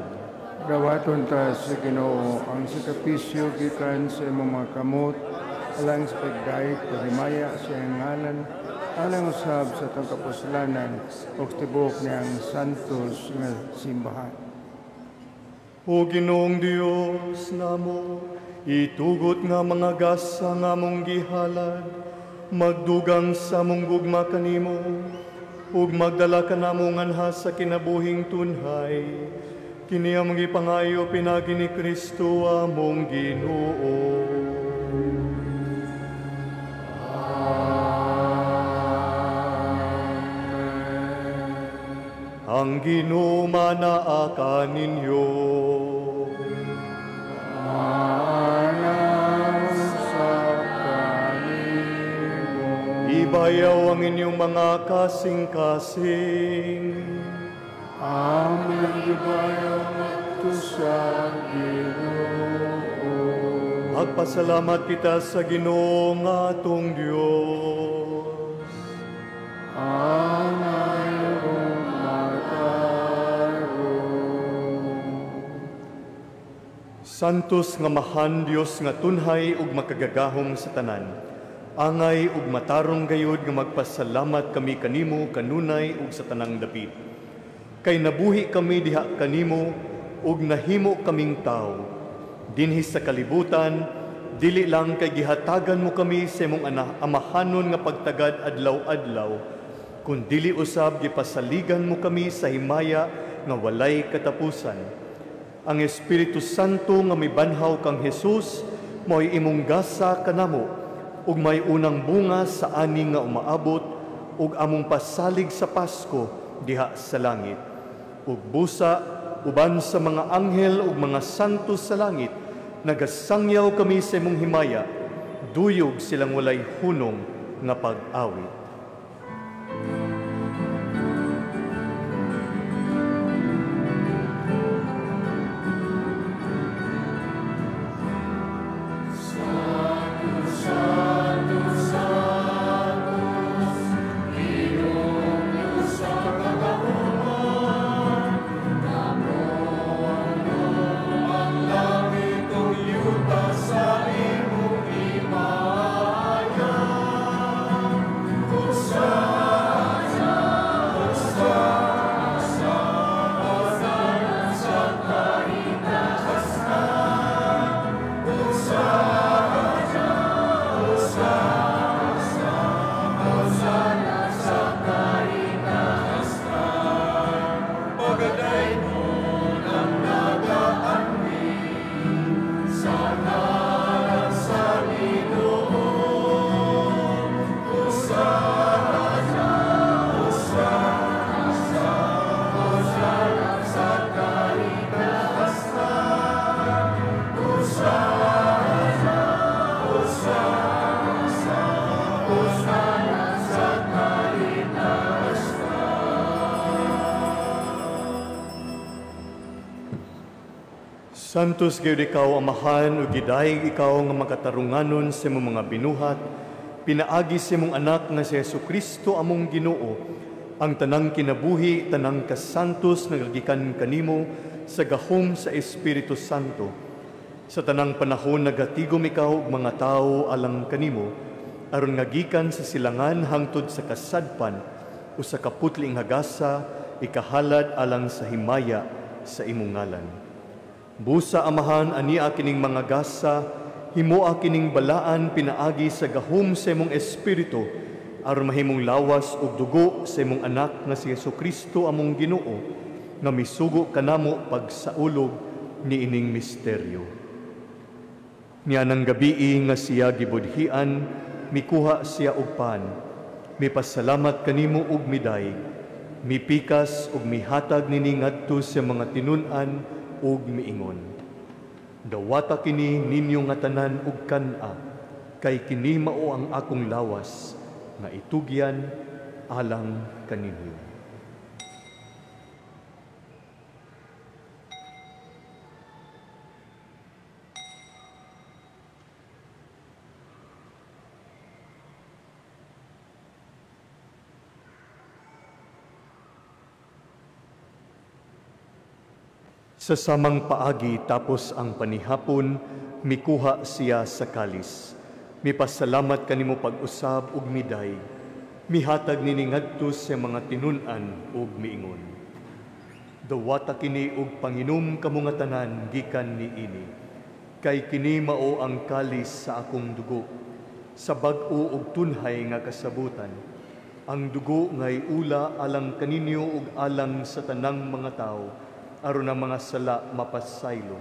Dawaton ta sa Ginoo ang sakripisyo gikan sa imong mga kamot, alang sa pagdayeg paghimaya sa iyang ngalan, alang usab sa itong kapuslanan o tibok niyang santos nga simbahan. O Ginoong Dios namo, itugot nga mga gasa nga mong gihalad, magdugang sa mong gugma kanimo, ug magdala ka namo nganha sa kinabuhing tunhay, kini among ipangayo pinagi ni Kristo among Ginoo. Ang Ginoo manaa ninyo. Ibayaw ang inyong mga kasing-kasing. Amen. Ibayaw to sa Ginoo. Magpasalamat kita sa Ginoo nga atong Dios. Amen. Santos nga mahan Dios nga tunhay ug makagagahom sa tanan. Angay ug matarong gayud nga magpasalamat kami kanimo kanunay ug sa tanang dapit. Kay nabuhi kami diha kanimo ug nahimo kaming tao. Dinhi sa kalibutan, dili lang kay gihatagan mo kami sa imong amahanon nga pagtagad adlaw-adlaw, kun dili usab gipasaligan mo kami sa himaya nga walay katapusan. Ang Espiritu Santo nga mibanhaw kang Jesus mo'y imong gasa kanamo ug may unang bunga sa ani nga umaabot ug among pasalig sa Pasko diha sa langit. Ug busa uban sa mga anghel ug mga santos sa langit nagasangyaw kami sa imong himaya, duyog silang walay hunong nga pag-awit. Santos gyud ikaw amahan ug gidayeg ikaw nga makatarunganon sa imong mga binuhat, pinaagi sa imong anak nga si Jesucristo among Ginoo, ang tanang kinabuhi, tanang kasantos nga gikan kanimo sa gahom sa Espiritu Santo. Sa tanang panahon nagatigom ikaw og mga tawo alang kanimo, aron nga gikan sa silangan hangtod sa kasadpan o sa kaputling hagasa, ikahalad alang sa himaya sa imong ngalan. Busa amahan ania kining mga gasa, himoa kining balaan pinaagi sa gahom sa imong espiritu, aron mahimong lawas ug dugo sa imong anak nga si Jesucristo among Ginoo, nga misugo kanamo pagsaulog ni ining misteryo. Niya nang gabii nga siya gibudhian, mikuha siya og pan, mipasalamat kanimo og miday, mipikas ug mihatag nini ngadto sa mga tinun-an ug miingon. Dawata kini ninyo nga tanan ug kan-a, kay kini mao ang akong lawas nga itugyan alang kaninyo. Sa samang paagi tapos ang panihapon, mikuha siya sa kalis. Mipasalamat kanimo pag-usab ug miday. Mihatag nini ngadto sa mga tinun-an ug miingon. Dawata kini ug panginom kamo nga tanan gikan niini. Kay kini mao ang kalis sa akong dugo. Sa bag-o ug tunhay nga kasabutan. Ang dugo ngay ula alang kaninyo ug alang sa tanang mga tao aron ang mga sala mapasaylo.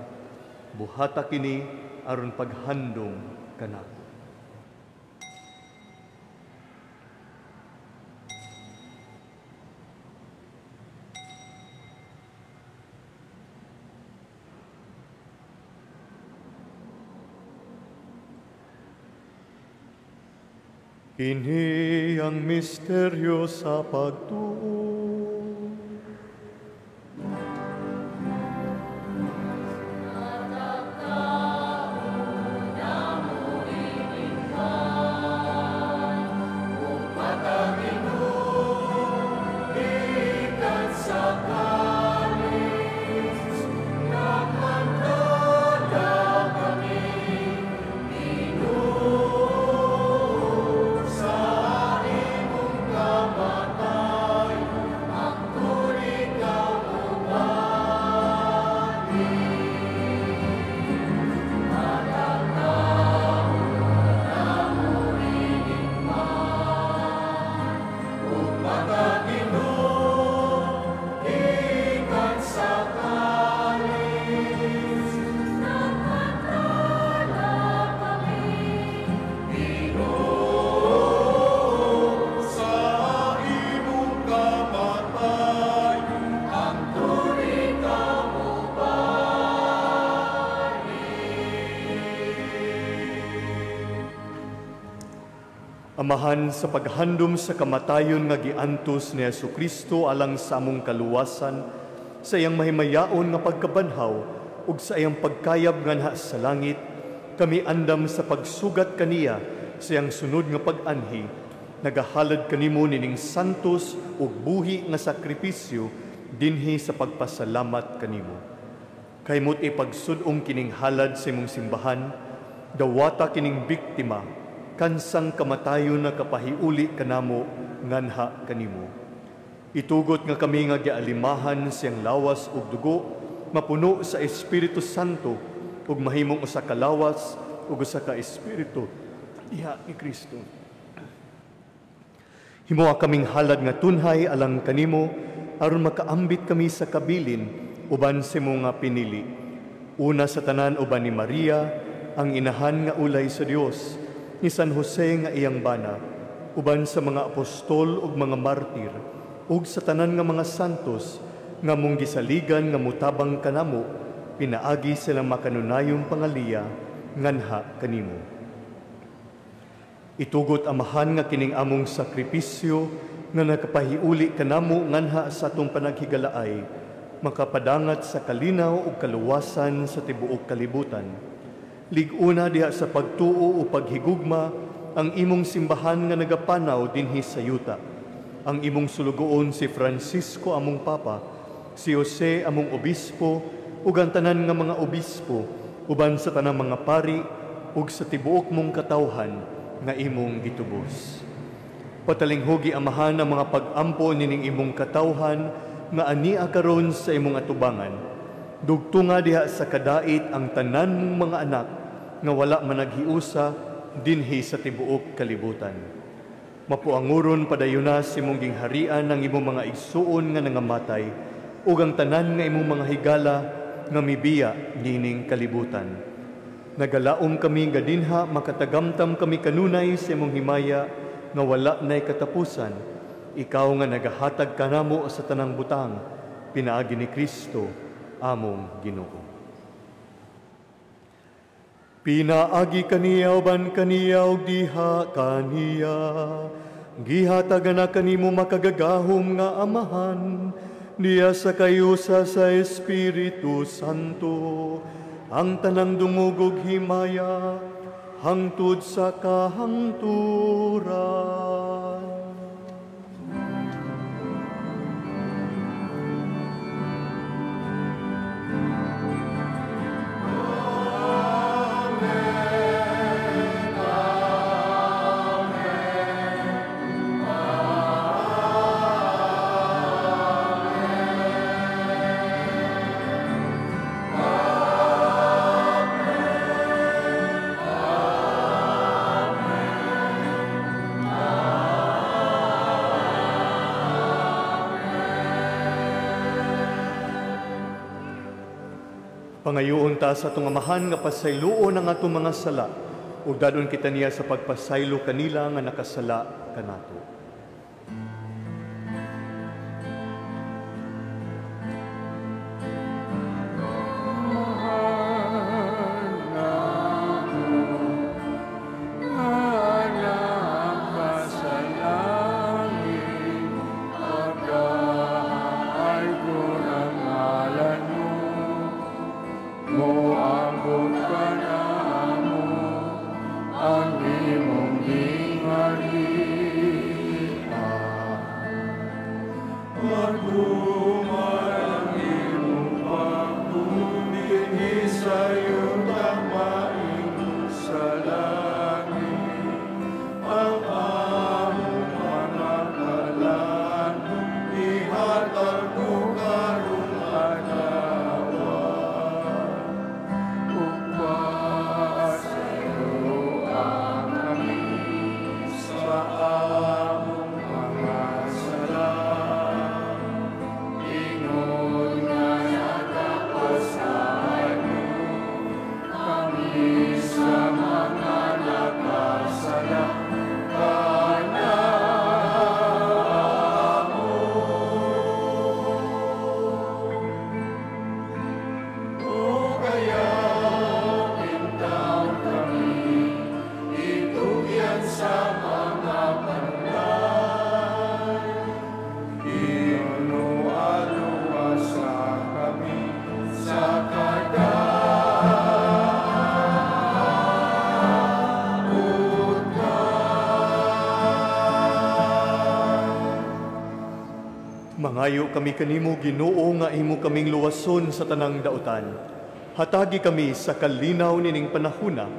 Buhata kini aron paghandong kanako. Kini ang misteryo sa pagtuo. Amahan sa paghandom sa kamatayon nga giantos ni Jesucristo alang sa among kaluwasan, sa iyang mahimayaon nga pagkabanhaw ug sa iyang pagkayab nganha sa langit, kami andam sa pagsugat kaniya sa iyang sunod nga pag-anhi, nagahalad kanimo nining santos ug buhi nga sakripisyo dinhi sa pagpasalamat kanimo. Kaymot ipagsud-ong kining halad sa imong simbahan, dawata kining biktima kansang kamatayon na kapahiuli kanamo nganha kanimo. Itugot nga kami nga gialimahan siyang lawas ug dugo, mapuno sa Espiritu Santo ug mahimong usa ka lawas ug usa ka espiritu diha ni Kristo. Himuha kaming halad nga tunhay alang kanimo aron makaambit kami sa kabilin uban sa mga pinili. Una sa tanan uban ni Maria, ang inahan nga ulay sa Dios, ni San Jose nga iyang bana, uban sa mga apostol ug mga martir, ug sa tanan nga mga santos, nga mong gisaligan nga mutabang kanamo, pinaagi silang makanunayong pangaliya, nganha kanimo. Itugot amahan nga kining among sakripisyo, nga nakapahiuli kanamo nganha sa atong panaghigalaay, makapadangat sa kalinaw ug kaluwasan sa tibuok kalibutan. Liguna diha sa pagtuo o paghigugma ang imong simbahan nga nagapanaw dinhi sa yuta. Ang imong sulugoon si Francisco among Papa, si Jose among Obispo, ug ang tanan nga mga obispo, uban sa tanang mga pari, ug sa tibuok mong katawhan nga imong gitubos. Patalinghogi amahan ang mga pag-ampo nining imong katawhan nga ania karon sa imong atubangan. Dugtunga diha sa kadait ang tanan mong mga anak nga wala managhiusa dinhi sa tibuok kalibutan. Mapuanguron padayuna sa imong gingharian ang imong mga igsuon nga nangamatay ug ang tanan nga imong mga higala nga mibiya nining kalibutan. Nagalaom kami nga dinha makatagamtam kami kanunay sa imong himaya nga wala nay katapusan. Ikaw nga nagahatag kanamo sa tanang butang, pinaagi ni Kristo among Ginoo. Pinaagi kaniya uban kaniya ug diha kaniya, gihatagan na kanimo makagagahom nga amahan, diya sa kayusa sa Espiritu Santo, ang tanang dungog ug himaya, hangtod sa kahangturan. Pangayoon ta sa atong amahan nga pasayloon ang atong mga sala, ug dadon kita niya sa pagpasaylo kanila nga nakasala kanato. Mangayo kami kanimo, Ginoo, nga imo kaming luwason sa tanang dautan. Hatagi kami sa kalinaw nining panahuna,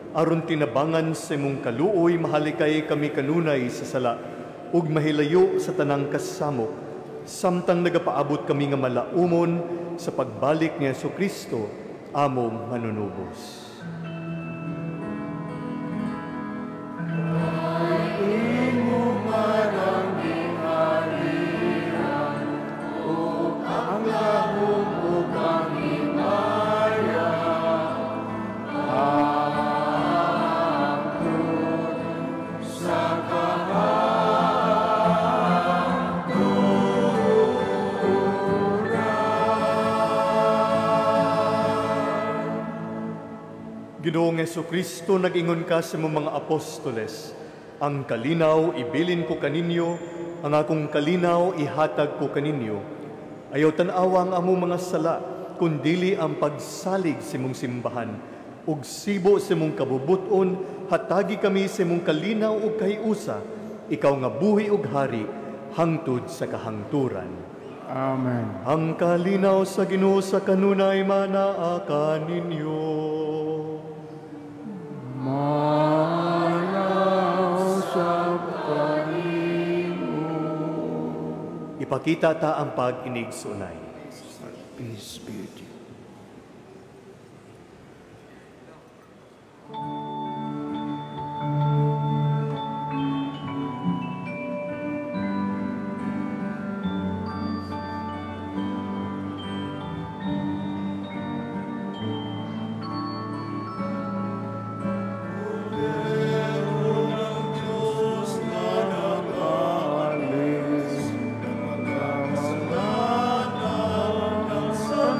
aron tinabangan sa imong kaluoy, mahalikay kami kanunay sa sala, ug mahilayo sa tanang kasamok, samtang nagapaabot kami nga malaumon sa pagbalik ni Jesucristo, among manunubos. Ginoong Jesucristo, nag-ingon ka sa mga apostoles, ang kalinaw ibilin ko kaninyo, ang akong kalinaw ihatag ko kaninyo. Ayaw tanawa ang among mga sala, kundili ang pagsalig sa imong simbahan, ug sibo sa imong kabubuton, hatagi kami sa imong kalinaw ug kahiusa, ikaw nga buhi ug hari, hangtod sa kahangturan. Amen. Ang kalinaw sa Ginoo sa kanunay manaa kaninyo. Manaw sa kanimo. Ipakita ta ang pag-inig sunay. Peace be with you. Sa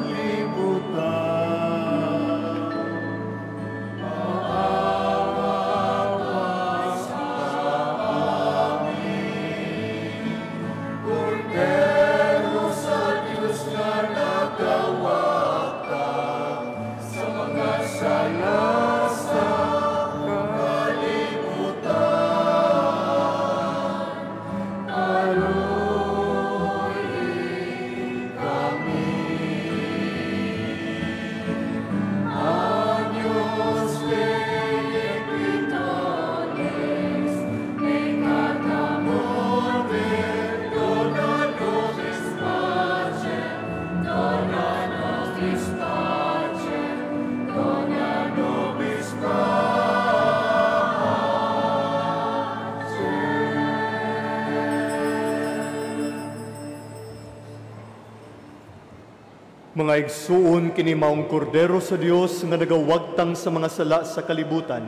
Mga igsuon kini maong kordero sa Dios nga nagawagtang sa mga sala sa kalibutan.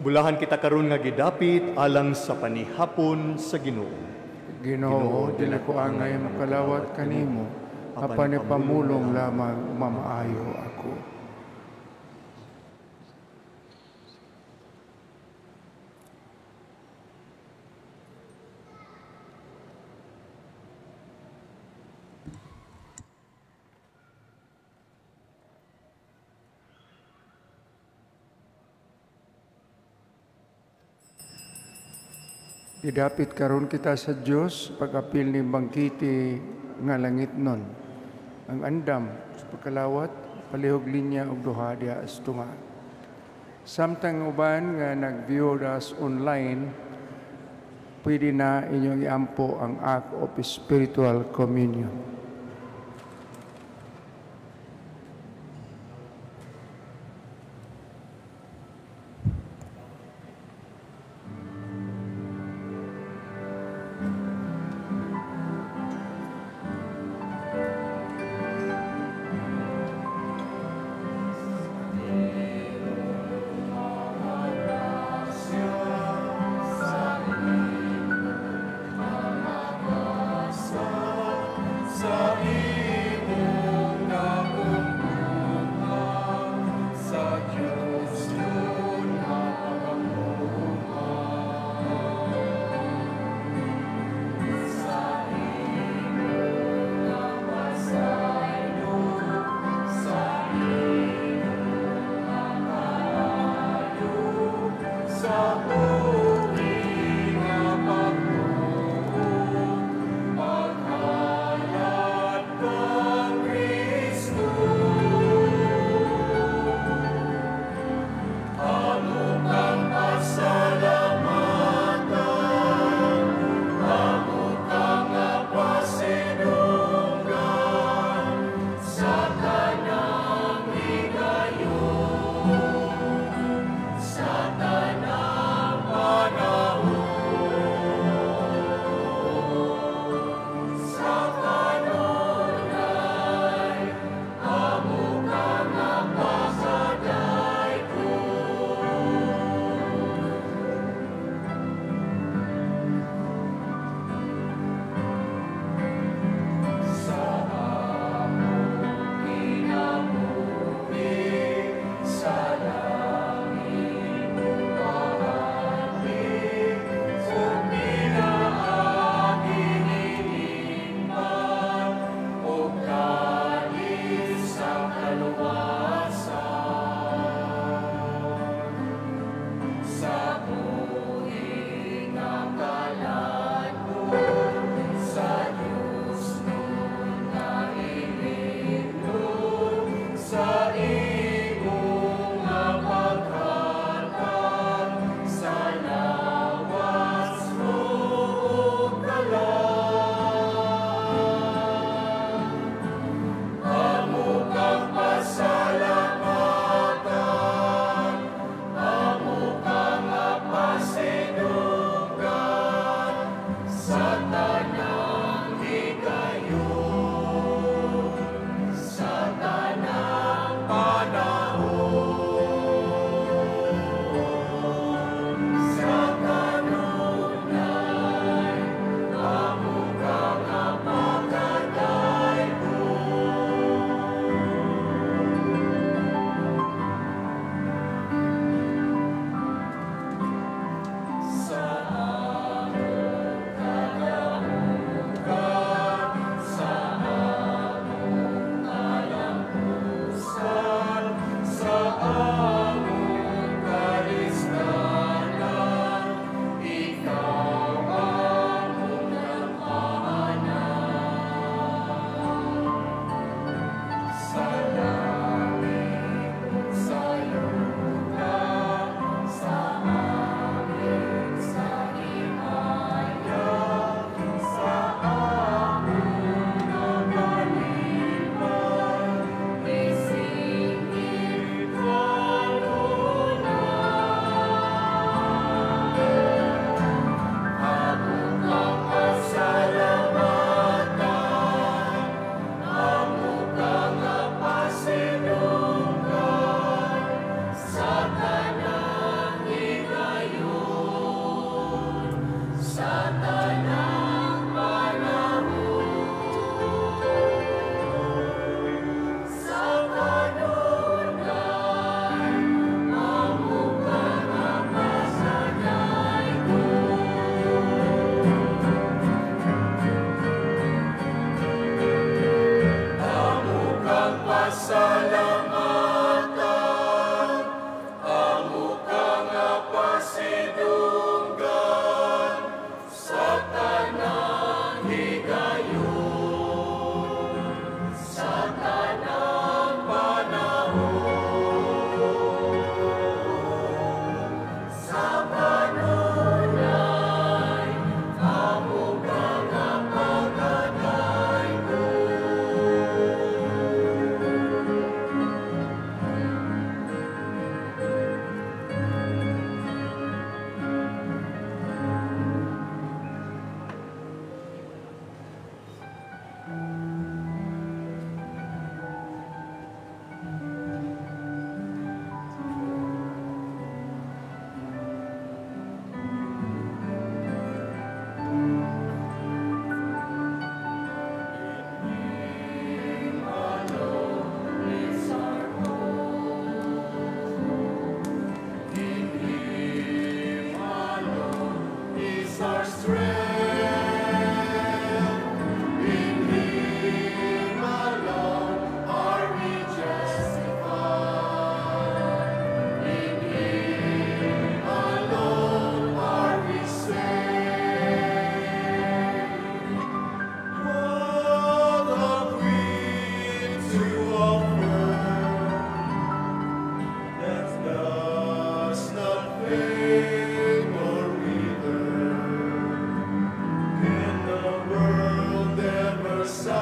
Bulahan kita karon nga gidapit alang sa panihapon sa Ginoo. Ginoo, dili ko angay makalawat kanimo, apan ipamulong lamang mamaayo ako. Idapit karon kita sa Dios pag-apil ni bangkiti nga langit nun. Ang andam sa pagkalawat, palihog linya og duha diha as tunga. Samtang uban nga nag-view us online, pwede na inyong iampo ang act of spiritual communion. Sa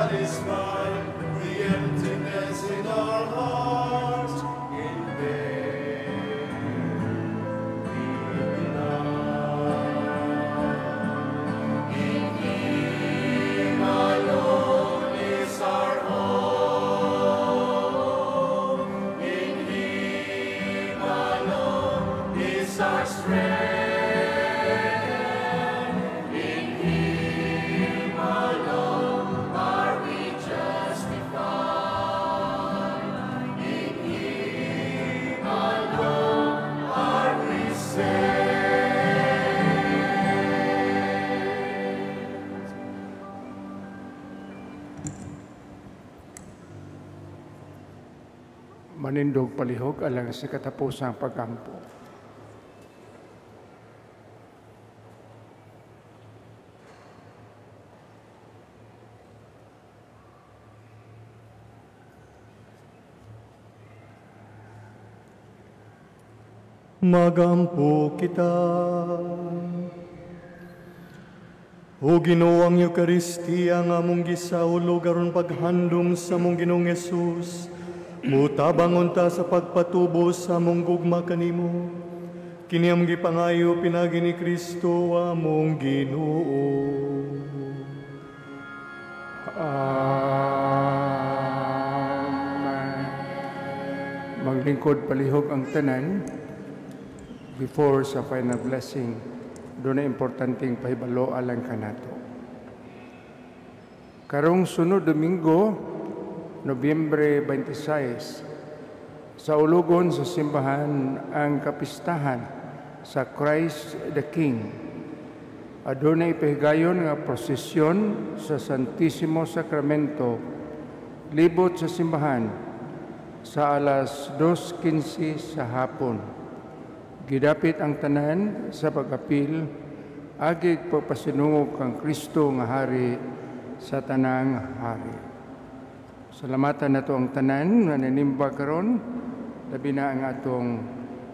satisfy the emptiness in our hearts in vain. We belong. In Him alone is our hope. In Him alone is our strength. Manindog palihog alang sa katapusang pagkampo. Magampo kita. O Ginoo, ang Eukaristiya nga among gisaulo aron paghandom sa among Ginoong Hesus, mutabang unta sa pagpatubo sa among gugma kanimo. Kini among gipangayo pinagi ni Kristo among Ginoo. Amen. Maglingkod palihog ang tanan before sa final blessing. Doon na importanteng pahibalo alang kanato. Karong sunod Domingo, Nobyembre 26, sa ulugon sa simbahan ang kapistahan sa Christ the King. Adunay ipahigayon nga prosesyon sa Santissimo Sacramento libot sa simbahan sa alas 2:15 sa hapon. Gidapit ang tanan sa pag-apil agig pagpasinungog kang Kristo nga hari sa tanang hari. Salamatan nato ang tanan nga nanimba karon, labi na ang atong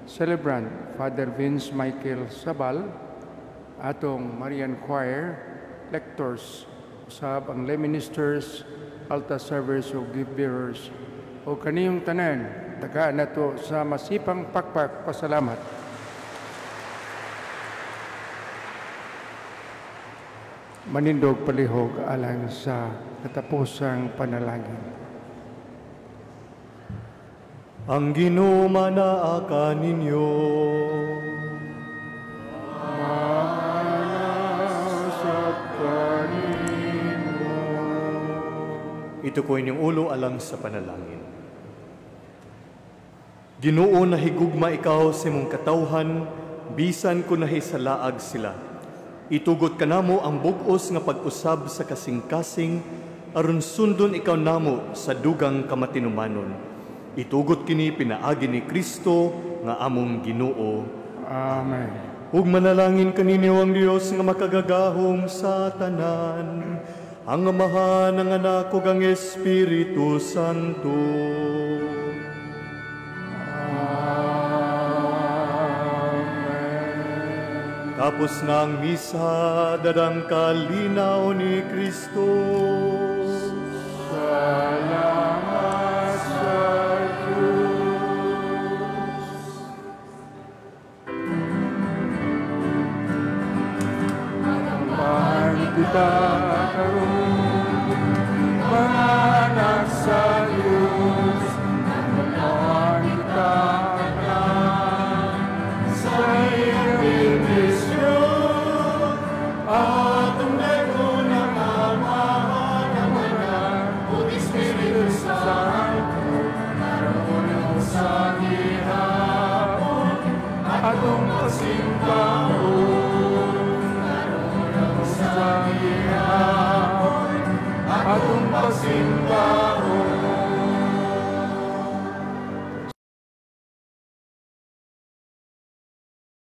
celebrant Father Vince Michael Sabal, atong Marian Choir, lectors, usab ang lay ministers, altar servers o gift bearers, o kaniyong tanan, tagaan nato sa masipang pakpak pasalamat. Manindog palihog alang sa katapusang panalangin. Ang Ginoo manaaka ninyo. Manasap kanimo. Ito ko inyong ulo alang sa panalangin. Ginoo, nahigugma ikaw sa imong katawhan, bisan ko nahisalaag sila. Itugot ka namo ang bug-os nga pag-usab sa kasing-kasing, aron sundon ikaw namo sa dugang kamatinumanon. Itugot kini pinaagi ni Kristo nga among Ginoo. Amen. Ug manalangin kaninyo ang Dios nga makagagahom sa tanan, ang Amahan, ang Anak ug ang Espiritu Santo. Tapos na ang misa, dadang kalinaw ni Kristo. Salamat sa Diyos. Magampahan kita karon, mga anak sa Diyos. Magampahan kita sa iyong misyon, atong dagon ang amahan ng Anak o Espiritu Santo, naroon sa gihapon, atong pasimpahon, naroon sa gihapon, atong pasimpahon.